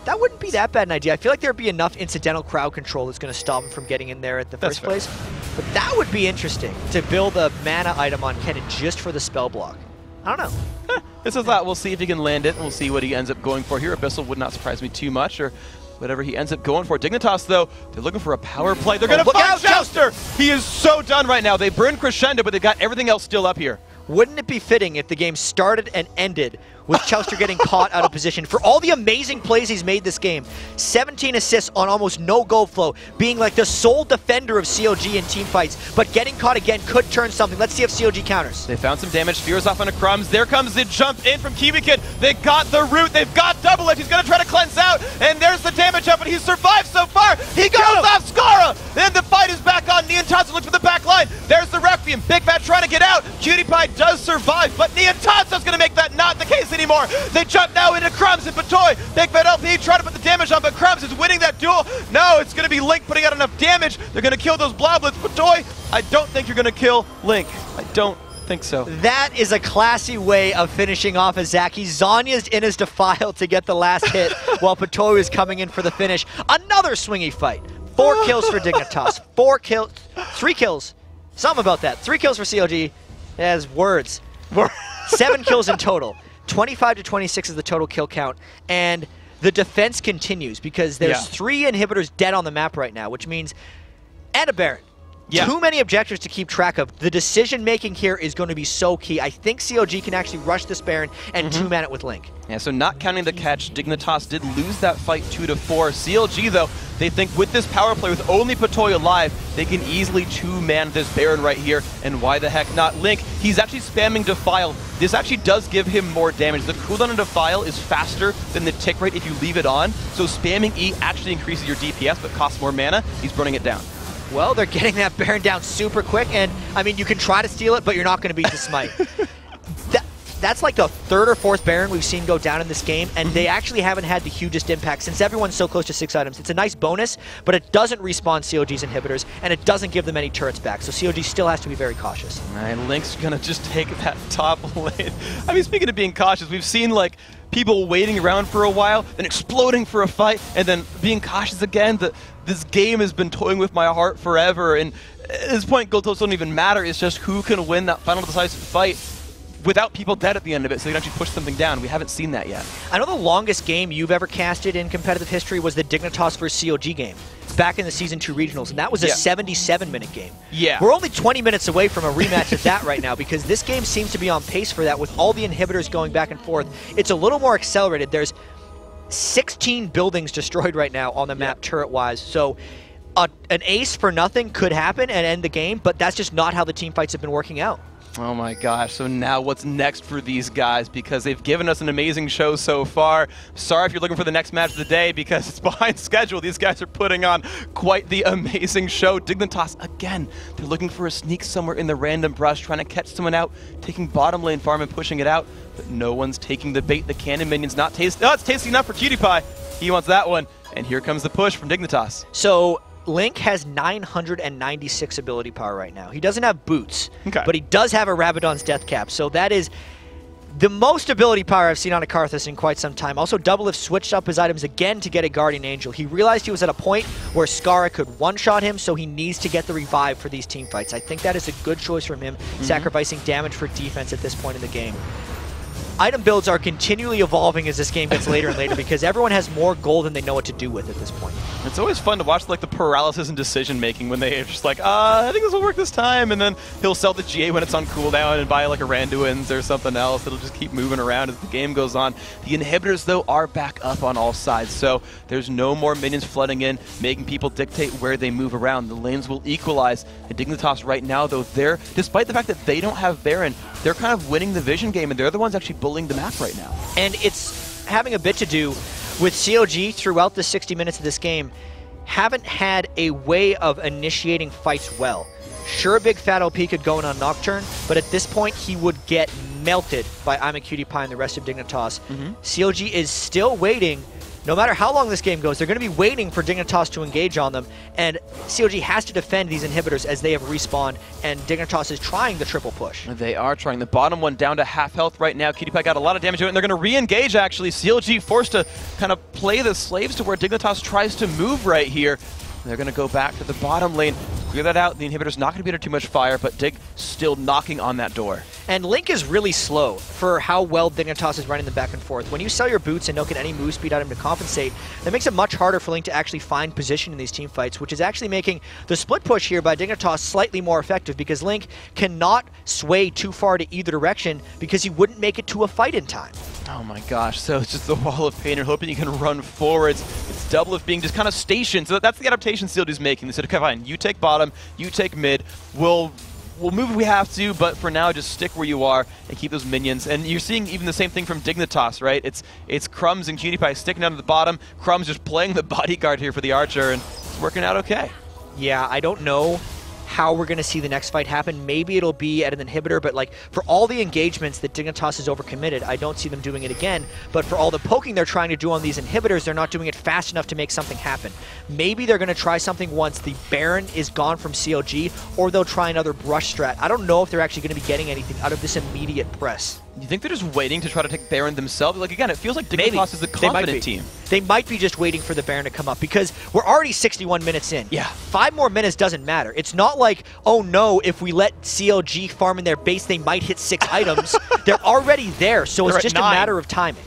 That wouldn't be that bad an idea. I feel like there'd be enough incidental crowd control that's going to stop him from getting in there at the first place. But that would be interesting, to build a mana item on Kennen just for the spell block. I don't know. This is that. We'll see if he can land it. We'll see what he ends up going for here. Abyssal would not surprise me too much, or whatever he ends up going for. Dignitas, though, they're looking for a power play. They're going to find Chauster! He is so done right now. They burned Crescendo, but they've got everything else still up here. Wouldn't it be fitting if the game started and ended with Chauster getting caught out of position for all the amazing plays he's made this game? 17 assists on almost no gold flow, being like the sole defender of CLG in team fights, but getting caught again could turn something. Let's see if CLG counters. They found some damage. Fears off on a Crumbzz. There comes the jump in from KiWiKiD. They got the root. They've got Doublelift. He's going to try to cleanse out, and there's the damage up, and he's survived so far. He goes off Scarra. Then the fight is back on. Nientonsoh looks for the back line. There's the Requiem. Big Fat trying to get out. PewDiePie does survive, but Nientonsoh's going to make that not the case anymore. They jump now into Crumbzz and Patoy. bigfatlp trying to put the damage on, but Crumbzz is winning that duel. No, it's going to be Link putting out enough damage. They're going to kill those Bloblets. Patoy, I don't think you're going to kill Link. I don't think so. That is a classy way of finishing off a Zach. Zhonya's in his Defile to get the last hit while Patoy is coming in for the finish. Another swingy fight. 4 kills for Dignitas. 3 kills. Something about that. 3 kills for CLG. It has words. 7 kills in total. 25 to 26 is the total kill count. And the defense continues because there's 3 inhibitors dead on the map right now, which means, and a Baron. Too many objectives to keep track of. The decision-making here is going to be so key. I think CLG can actually rush this Baron and 2-man it with Link. Yeah, so not counting the catch, Dignitas did lose that fight 2-4. CLG, though, they think with this power play, with only Patoy alive, they can easily 2-man this Baron right here. And why the heck not Link? He's actually spamming Defile. This actually does give him more damage. The cooldown on Defile is faster than the tick rate if you leave it on. So spamming E actually increases your DPS, but costs more mana. He's burning it down. Well, they're getting that Baron down super quick, and, I mean, you can try to steal it, but you're not going to beat the Smite. that's like the third or fourth Baron we've seen go down in this game, and they actually haven't had the hugest impact since everyone's so close to 6 items. It's a nice bonus, but it doesn't respawn CLG's inhibitors, and it doesn't give them any turrets back, so CLG still has to be very cautious. And Link's gonna just take that top lane. I mean, speaking of being cautious, we've seen like people waiting around for a while, then exploding for a fight, and then being cautious again. This game has been toying with my heart forever, and at this point, gold totals don't even matter. It's just who can win that final decisive fight without people dead at the end of it, so they can actually push something down. We haven't seen that yet. I know the longest game you've ever casted in competitive history was the Dignitas vs. CLG game back in the Season 2 regionals, and that was a 77-minute game. Yeah. We're only 20 minutes away from a rematch at that right now, because this game seems to be on pace for that with all the inhibitors going back and forth. It's a little more accelerated. There's 16 buildings destroyed right now on the map turret-wise, so an ace for nothing could happen and end the game, but that's just not how the team fights have been working out. Oh my gosh, so now what's next for these guys? Because they've given us an amazing show so far. Sorry if you're looking for the next match of the day because it's behind schedule. These guys are putting on quite the amazing show. Dignitas, again, they're looking for a sneak somewhere in the random brush, trying to catch someone out, taking bottom lane farm and pushing it out, but no one's taking the bait. The cannon minion's not tasty. Oh, it's tasty enough for KiWiKiD. He wants that one. And here comes the push from Dignitas. So Link has 996 ability power right now. He doesn't have boots, but he does have a Rabadon's death cap, so that is the most ability power I've seen on a Karthus in quite some time. Also, Doublelift switched up his items again to get a Guardian Angel. He realized he was at a point where Scarra could one-shot him, so he needs to get the revive for these team fights. I think that is a good choice from him, sacrificing damage for defense at this point in the game. Item builds are continually evolving as this game gets later and later because everyone has more gold than they know what to do with at this point. It's always fun to watch like the paralysis in decision making when they're just like, I think this will work this time, and then he'll sell the GA when it's on cooldown and buy like a Randuin's or something else. It'll just keep moving around as the game goes on. The inhibitors though are back up on all sides, so there's no more minions flooding in, making people dictate where they move around. The lanes will equalize. And Dignitas right now though, they're, despite the fact that they don't have Baron, they're kind of winning the vision game, and they're the ones actually bullying the map right now. And it's having a bit to do with CLG throughout the 60 minutes of this game haven't had a way of initiating fights well. Sure, bigfatlp could go in on Nocturne, but at this point he would get melted by Imaqtpie and the rest of Dignitas. CLG is still waiting. No matter how long this game goes, they're going to be waiting for Dignitas to engage on them, and CLG has to defend these inhibitors as they have respawned, and Dignitas is trying the triple push. They are trying. The bottom one down to half health right now. KiWiKiD got a lot of damage to it, and they're going to re-engage, actually. CLG forced to kind of play the slaves to where Dignitas tries to move right here. They're going to go back to the bottom lane, clear that out. The inhibitor's not going to be under too much fire, but Dig still knocking on that door. And Link is really slow for how well Dignitas is running them back and forth. When you sell your boots and don't get any move speed item to compensate, that makes it much harder for Link to actually find position in these team fights, which is actually making the split push here by Dignitas slightly more effective because Link cannot sway too far to either direction because he wouldn't make it to a fight in time. Oh my gosh, so it's just the wall of pain. You're hoping you can run forwards. It's Doublelift being just kind of stationed. So that's the adaptation CLG's making. They said, okay, fine, you take bottom, you take mid. We'll move if we have to, but for now, just stick where you are and keep those minions. And you're seeing even the same thing from Dignitas, right? It's Crumbzz and KiWiKiD sticking down to the bottom. Crumbzz just playing the bodyguard here for the Archer, and it's working out okay. Yeah, I don't know how we're going to see the next fight happen. Maybe it'll be at an inhibitor, but like for all the engagements that Dignitas is overcommitted, I don't see them doing it again. But for all the poking they're trying to do on these inhibitors, they're not doing it fast enough to make something happen. Maybe they're going to try something once the Baron is gone from CLG, or they'll try another brush strat. I don't know if they're actually going to be getting anything out of this immediate press. You think they're just waiting to try to take Baron themselves? Like, again, it feels like Dignitas is the confident team. They might be just waiting for the Baron to come up because we're already 61 minutes in. Yeah. 5 more minutes doesn't matter. It's not like, oh no, if we let CLG farm in their base, they might hit 6 items. They're already there, so it's just a matter of timing.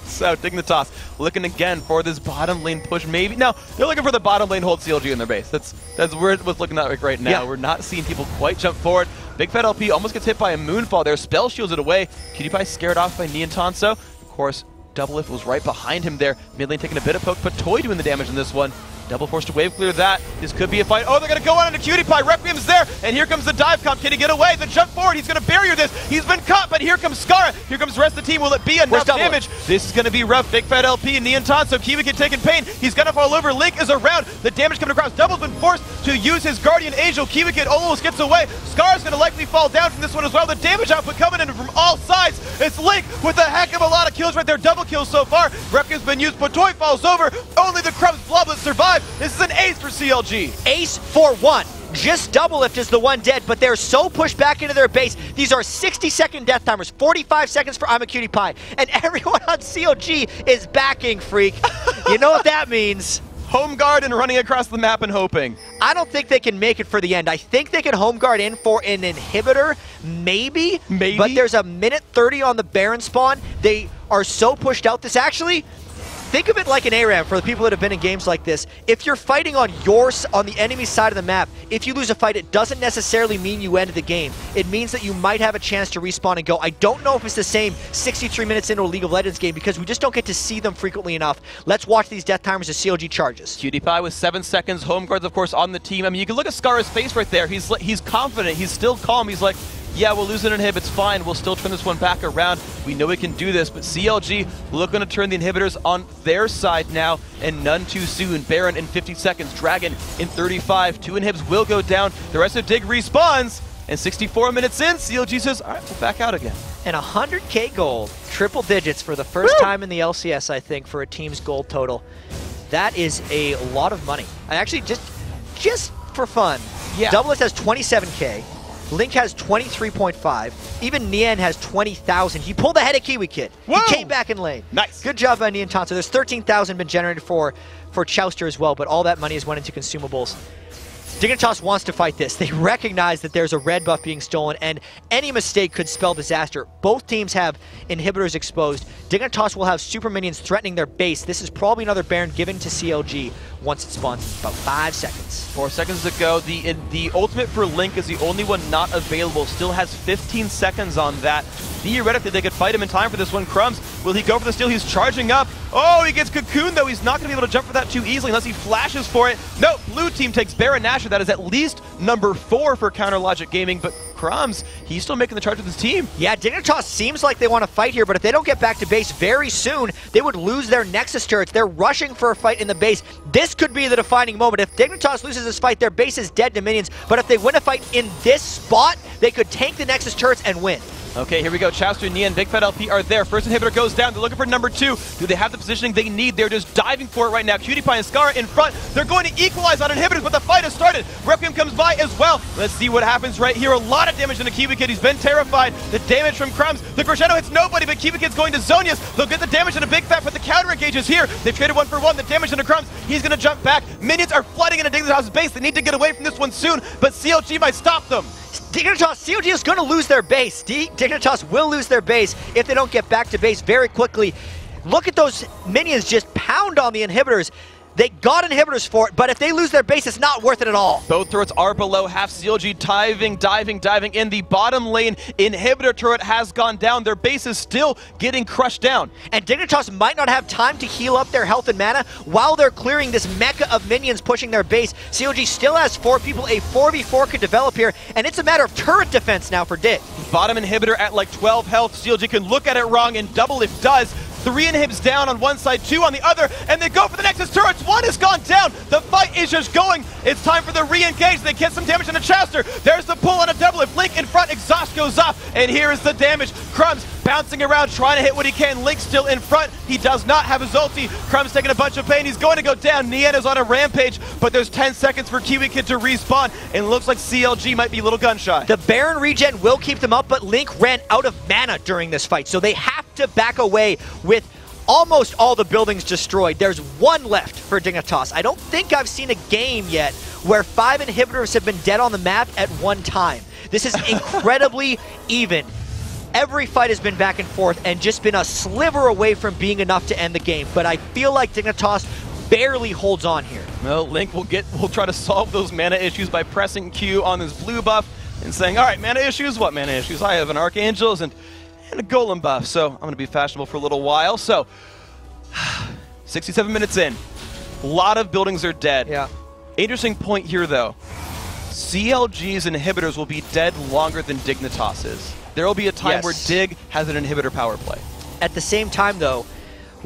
So Dignitas looking again for this bottom lane push. Maybe no, they're looking for the bottom lane hold CLG in their base. That's where it's looking at right now. Yeah. We're not seeing people quite jump forward. bigfatlp almost gets hit by a moonfall there. Spell shields it away. KiWiKiD scared off by Nientonsoh. Of course, Doublelift was right behind him there. Mid lane taking a bit of poke. Patoy doing the damage in this one. Double forced to wave clear that. This could be a fight. Oh, they're going to go on into KiWiKiD. Requiem's there, and here comes the dive comp. Can he get away? The jump forward. He's going to barrier this. He's been caught, but here comes Scarra. Here comes the rest of the team. Will it be enough damage? This is going to be rough. bigfatlp and Nientonsoh. KiWiKiD taking pain. He's going to fall over. Link is around. The damage coming across. Double's been forced to use his Guardian Angel. KiWiKiD almost gets away. Scarra's going to likely fall down from this one as well. The damage output coming in from all sides. It's Link with a heck of a lot of kills right there. Double kills so far. Requiem's been used. Patoy falls over. Only the Crumbzz Bloblet survive. This is an ace for CLG. Ace for one. Just Doublelift is the one dead, but they're so pushed back into their base. These are 60-second death timers, 45 seconds for Imaqtpie, and everyone on CLG is backing, Freak. You know what that means. Home guard and running across the map and hoping. I don't think they can make it for the end. I think they can home guard in for an inhibitor, maybe. But there's a minute 30 on the Baron spawn. They are so pushed out. This actually, think of it like an ARAM for the people that have been in games like this. If you're fighting on the enemy side of the map, if you lose a fight, it doesn't necessarily mean you ended the game. It means that you might have a chance to respawn and go. I don't know if it's the same 63 minutes into a League of Legends game because we just don't get to see them frequently enough. Let's watch these death timers as CLG charges. KiWiKiD with 7 seconds. Home guards, of course, on the team. I mean, you can look at Scarra's face right there. He's confident. He's still calm. He's like, yeah, we'll lose an inhib, it's fine. We'll still turn this one back around. We know we can do this, but CLG looking to turn the inhibitors on their side now, and none too soon. Baron in 50 seconds, Dragon in 35. 2 inhibs will go down. The rest of Dig respawns, and 64 minutes in, CLG says, all right, we'll back out again. And 100K gold, triple digits for the first time in the LCS, I think, for a team's gold total. That is a lot of money. I actually, just for fun, Doublelift has 27K. Link has 23.5. Even Nien has 20,000. He pulled ahead of KiWiKiD. He came back in lane. Nice. Good job by Nientonsoh. There's 13,000 been generated for Chauster as well, but all that money has went into consumables. Dignitas wants to fight this. They recognize that there's a red buff being stolen, and any mistake could spell disaster. Both teams have inhibitors exposed. Dignitas will have super minions threatening their base. This is probably another Baron given to CLG once it spawns in about 5 seconds. 4 seconds to go. The ultimate for Link is the only one not available. Still has 15 seconds on that. Theoretically, they could fight him in time for this one. Crumbzz, will he go for the steal? He's charging up. Oh, he gets cocooned, though. He's not going to be able to jump for that too easily unless he flashes for it. No, blue team takes Baron Nashor. That is at least number 4 for Counter Logic Gaming, but Crumbzz, he's still making the charge with his team. Yeah, Dignitas seems like they want to fight here, but if they don't get back to base very soon, they would lose their Nexus turrets. They're rushing for a fight in the base. This could be the defining moment. If Dignitas loses this fight, their base is dead to minions, but if they win a fight in this spot, they could tank the Nexus turrets and win. Okay, here we go. Chauster, Nien, bigfatlp are there. First inhibitor goes down. They're looking for number 2. Do they have the positioning they need? They're just diving for it right now. KiWiKiD and Scarra in front. They're going to equalize on inhibitors, but the fight has started. Requiem comes by as well. Let's see what happens right here. A lot of damage into KiWiKiD. He's been terrified. The damage from Crumbzz. The crescendo hits nobody, but KiWiKid's going to Zonius. They'll get the damage into Big Fat, but the counter engage is here. They've traded 1 for 1. The damage into Crumbzz. He's going to jump back. Minions are flooding into Dignitas' base. They need to get away from this one soon, but CLG might stop them. Dignitas, CLG is going to lose their base. Dignitas will lose their base if they don't get back to base very quickly. Look at those minions just pound on the inhibitors. They got inhibitors for it, but if they lose their base, it's not worth it at all. Both turrets are below half. CLG diving in the bottom lane. Inhibitor turret has gone down. Their base is still getting crushed down. And Dignitas might not have time to heal up their health and mana while they're clearing this mecha of minions pushing their base. CLG still has 4 people. A 4v4 could develop here, and it's a matter of turret defense now for Dig. Bottom inhibitor at like 12 health. CLG can look at it wrong, and Doublelift does. 3 inhibs down on one side, 2 on the other, and they go for the Nexus turrets. 1 has gone down. The fight is just going. It's time for the re-engage. They get some damage into Chauster. There's the pull on a Doublelift. Link in front. Exhaust goes off, and here is the damage. Crumbzz bouncing around, trying to hit what he can. Link still in front. He does not have his ulti. Crumbzz taking a bunch of pain. He's going to go down. Nien is on a rampage, but there's 10 seconds for KiWiKiD to respawn, and it looks like CLG might be a little gun shy. The Baron regen will keep them up, but Link ran out of mana during this fight, so they have to back away with almost all the buildings destroyed. There's 1 left for Dignitas. I don't think I've seen a game yet where 5 inhibitors have been dead on the map at one time. This is incredibly even. Every fight has been back and forth and just been a sliver away from being enough to end the game, but I feel like Dignitas barely holds on here. Well, Link will try to solve those mana issues by pressing Q on his blue buff and saying, all right, mana issues? What mana issues? I have an Archangels and a Golem buff, so I'm going to be fashionable for a little while. So, 67 minutes in. A lot of buildings are dead. Yeah. Interesting point here, though. CLG's inhibitors will be dead longer than Dignitas's. There will be a time where Dig has an inhibitor power play. At the same time, though,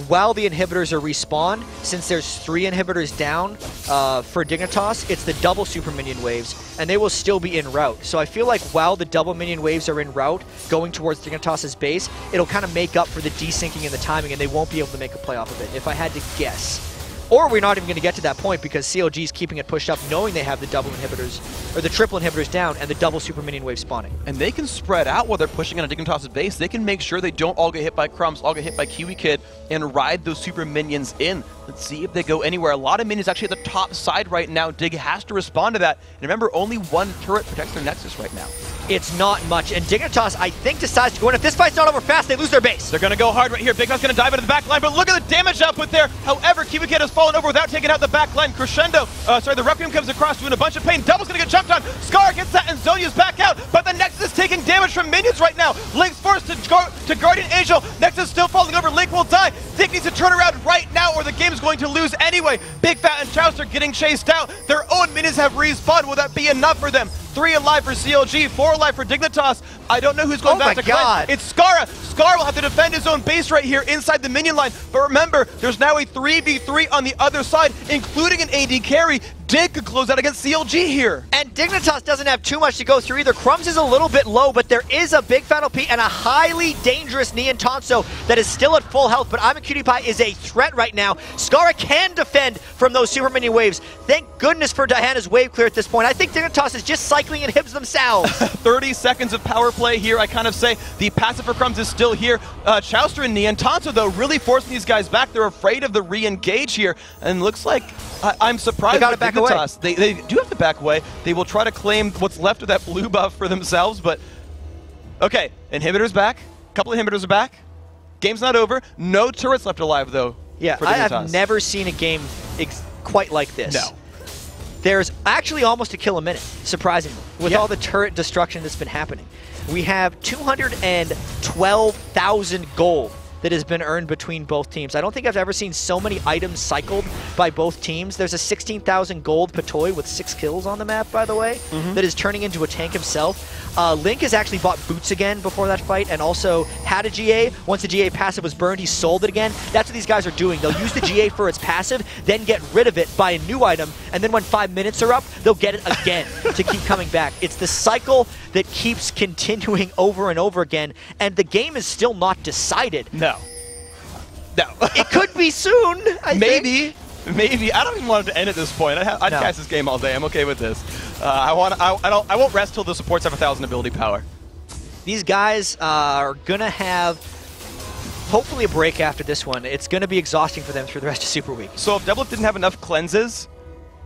while the inhibitors are respawned, since there's 3 inhibitors down for Dignitas, it's the double super minion waves, and they will still be en route. So I feel like while the double minion waves are en route, going towards Dignitas's base, it'll kind of make up for the desyncing and the timing, and they won't be able to make a play off of it, if I had to guess. Or we're not even going to get to that point because CLG is keeping it pushed up, knowing they have the double inhibitors, or the triple inhibitors down, and the double super minion wave spawning. And they can spread out while they're pushing on a Dignitas' base. They can make sure they don't all get hit by Crumbzz, all get hit by KiWiKiD, and ride those super minions in. Let's see if they go anywhere. A lot of minions actually at the top side right now. Dig has to respond to that. And remember, only 1 turret protects their Nexus right now. It's not much, and Dignitas, I think, decides to go in. If this fight's not over fast, they lose their base. They're going to go hard right here. Bigfat's going to dive into the back line, but look at the damage output there. However, KiWiKiD has fallen over without taking out the back line. The Requiem comes across doing a bunch of pain. Double's going to get jumped on. Scarra gets that, and Zhonya's back out, but the Nexus is taking damage from minions right now. Link's forced to Guardian Angel. Nexus still falling over. Link will die. Dig needs to turn around right now, or the game's going to lose anyway. Bigfat and Chauster getting chased out. Their own minions have respawned. Will that be enough for them? 3 alive for CLG, 4 alive for Dignitas. I don't know who's going back to cleanse. It's Scarra. Scarra will have to defend his own base right here inside the minion line. But remember, there's now a 3v3 on the other side, including an AD carry. Dig could close out against CLG here. And Dignitas doesn't have too much to go through either. Crumbzz is a little bit low, but there is a bigfatlp and a highly dangerous Nientonsoh that is still at full health, but Imaqtpie is a threat right now. Scarra can defend from those super minion waves. Thank goodness for Diana's wave clear at this point. I think Dignitas is just cycling inhibs themselves. 30 seconds of power play here. I kind of say the passive for Crumbzz is still here. Chauster and Nientonsoh, though, really forcing these guys back. They're afraid of the re-engage here, and looks like I'm surprised. They got to back away. They do have to back away. They will try to claim what's left of that blue buff for themselves, but okay, inhibitors back. A couple of inhibitors are back. Game's not over. No turrets left alive, though. Yeah, I have never seen a game quite like this. No. There's actually almost a kill a minute, surprisingly, with all the turret destruction that's been happening. We have 212,000 gold that has been earned between both teams. I don't think I've ever seen so many items cycled by both teams. There's a 16,000 gold Patoy with 6 kills on the map, by the way, that is turning into a tank himself. Link has actually bought boots again before that fight, and also had a GA. Once the GA passive was burned, he sold it again. That's what these guys are doing. They'll use the GA for its passive, then get rid of it, buy a new item, and then when 5 minutes are up, they'll get it again to keep coming back. It's the cycle that keeps continuing over and over again, and the game is still not decided. No. It could be soon, Maybe. I don't even want it to end at this point. I'd cast this game all day. I'm okay with this. I won't rest till the supports have 1,000 ability power. These guys are gonna have hopefully a break after this one. It's gonna be exhausting for them through the rest of Super Week. So if Doublelift didn't have enough cleanses,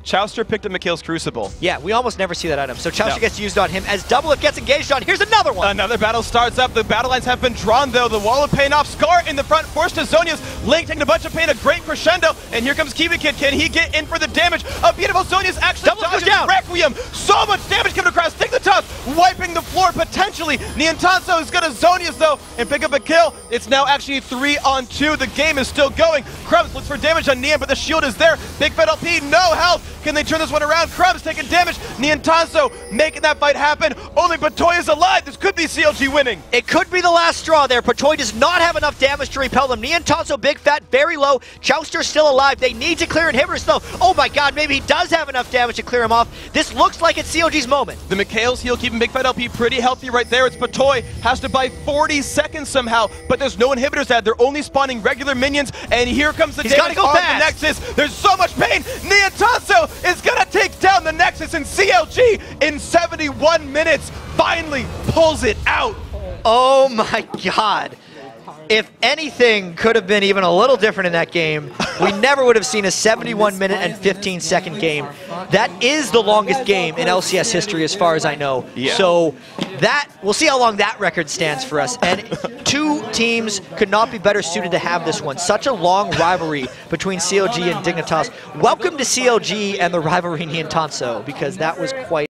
Chauster picked up Mikhail's Crucible. Yeah, we almost never see that item. So Chauster gets used on him as Doublelift gets engaged on. Here's another one. Another battle starts up. The battle lines have been drawn, though. The wall of pain off. Scar in the front, forced to Zhonya's. Link taking a bunch of pain, a great crescendo. And here comes KiWiKiD. Can he get in for the damage? A beautiful Zhonya's actually dodges Requiem. So much damage coming across. Dignitas wiping the floor potentially. Nientonsoh is going to Zhonya's, though, and pick up a kill. It's now actually 3-on-2. The game is still going. Crumbzz looks for damage on Nien, but the shield is there. bigfatlp, no health. Can they turn this one around? Crumbzz taking damage. Nientonsoh making that fight happen. Only Patoy is alive. This could be CLG winning. It could be the last straw there. Patoy does not have enough damage to repel them. Nientonsoh, big fat, very low. Chauster still alive. They need to clear inhibitors though. Oh my god, maybe he does have enough damage to clear him off. This looks like it's CLG's moment. The Mikhail's heal keeping bigfatlp pretty healthy right there. It's Patoy. Has to buy 40 seconds somehow, but there's no inhibitors added. They're only spawning regular minions, and here comes the damage on the Nexus. There's so much pain. Nientonsoh is gonna take down the Nexus, and CLG in 71 minutes finally pulls it out. Oh my god. If anything could have been even a little different in that game, we never would have seen a 71-minute and 15-second game. That is the longest game in LCS history as far as I know. Yeah. So we'll see how long that record stands for us. And 2 teams could not be better suited to have this one. Such a long rivalry between CLG and Dignitas. Welcome to CLG and the rivalry Nientonsoh, because that was quite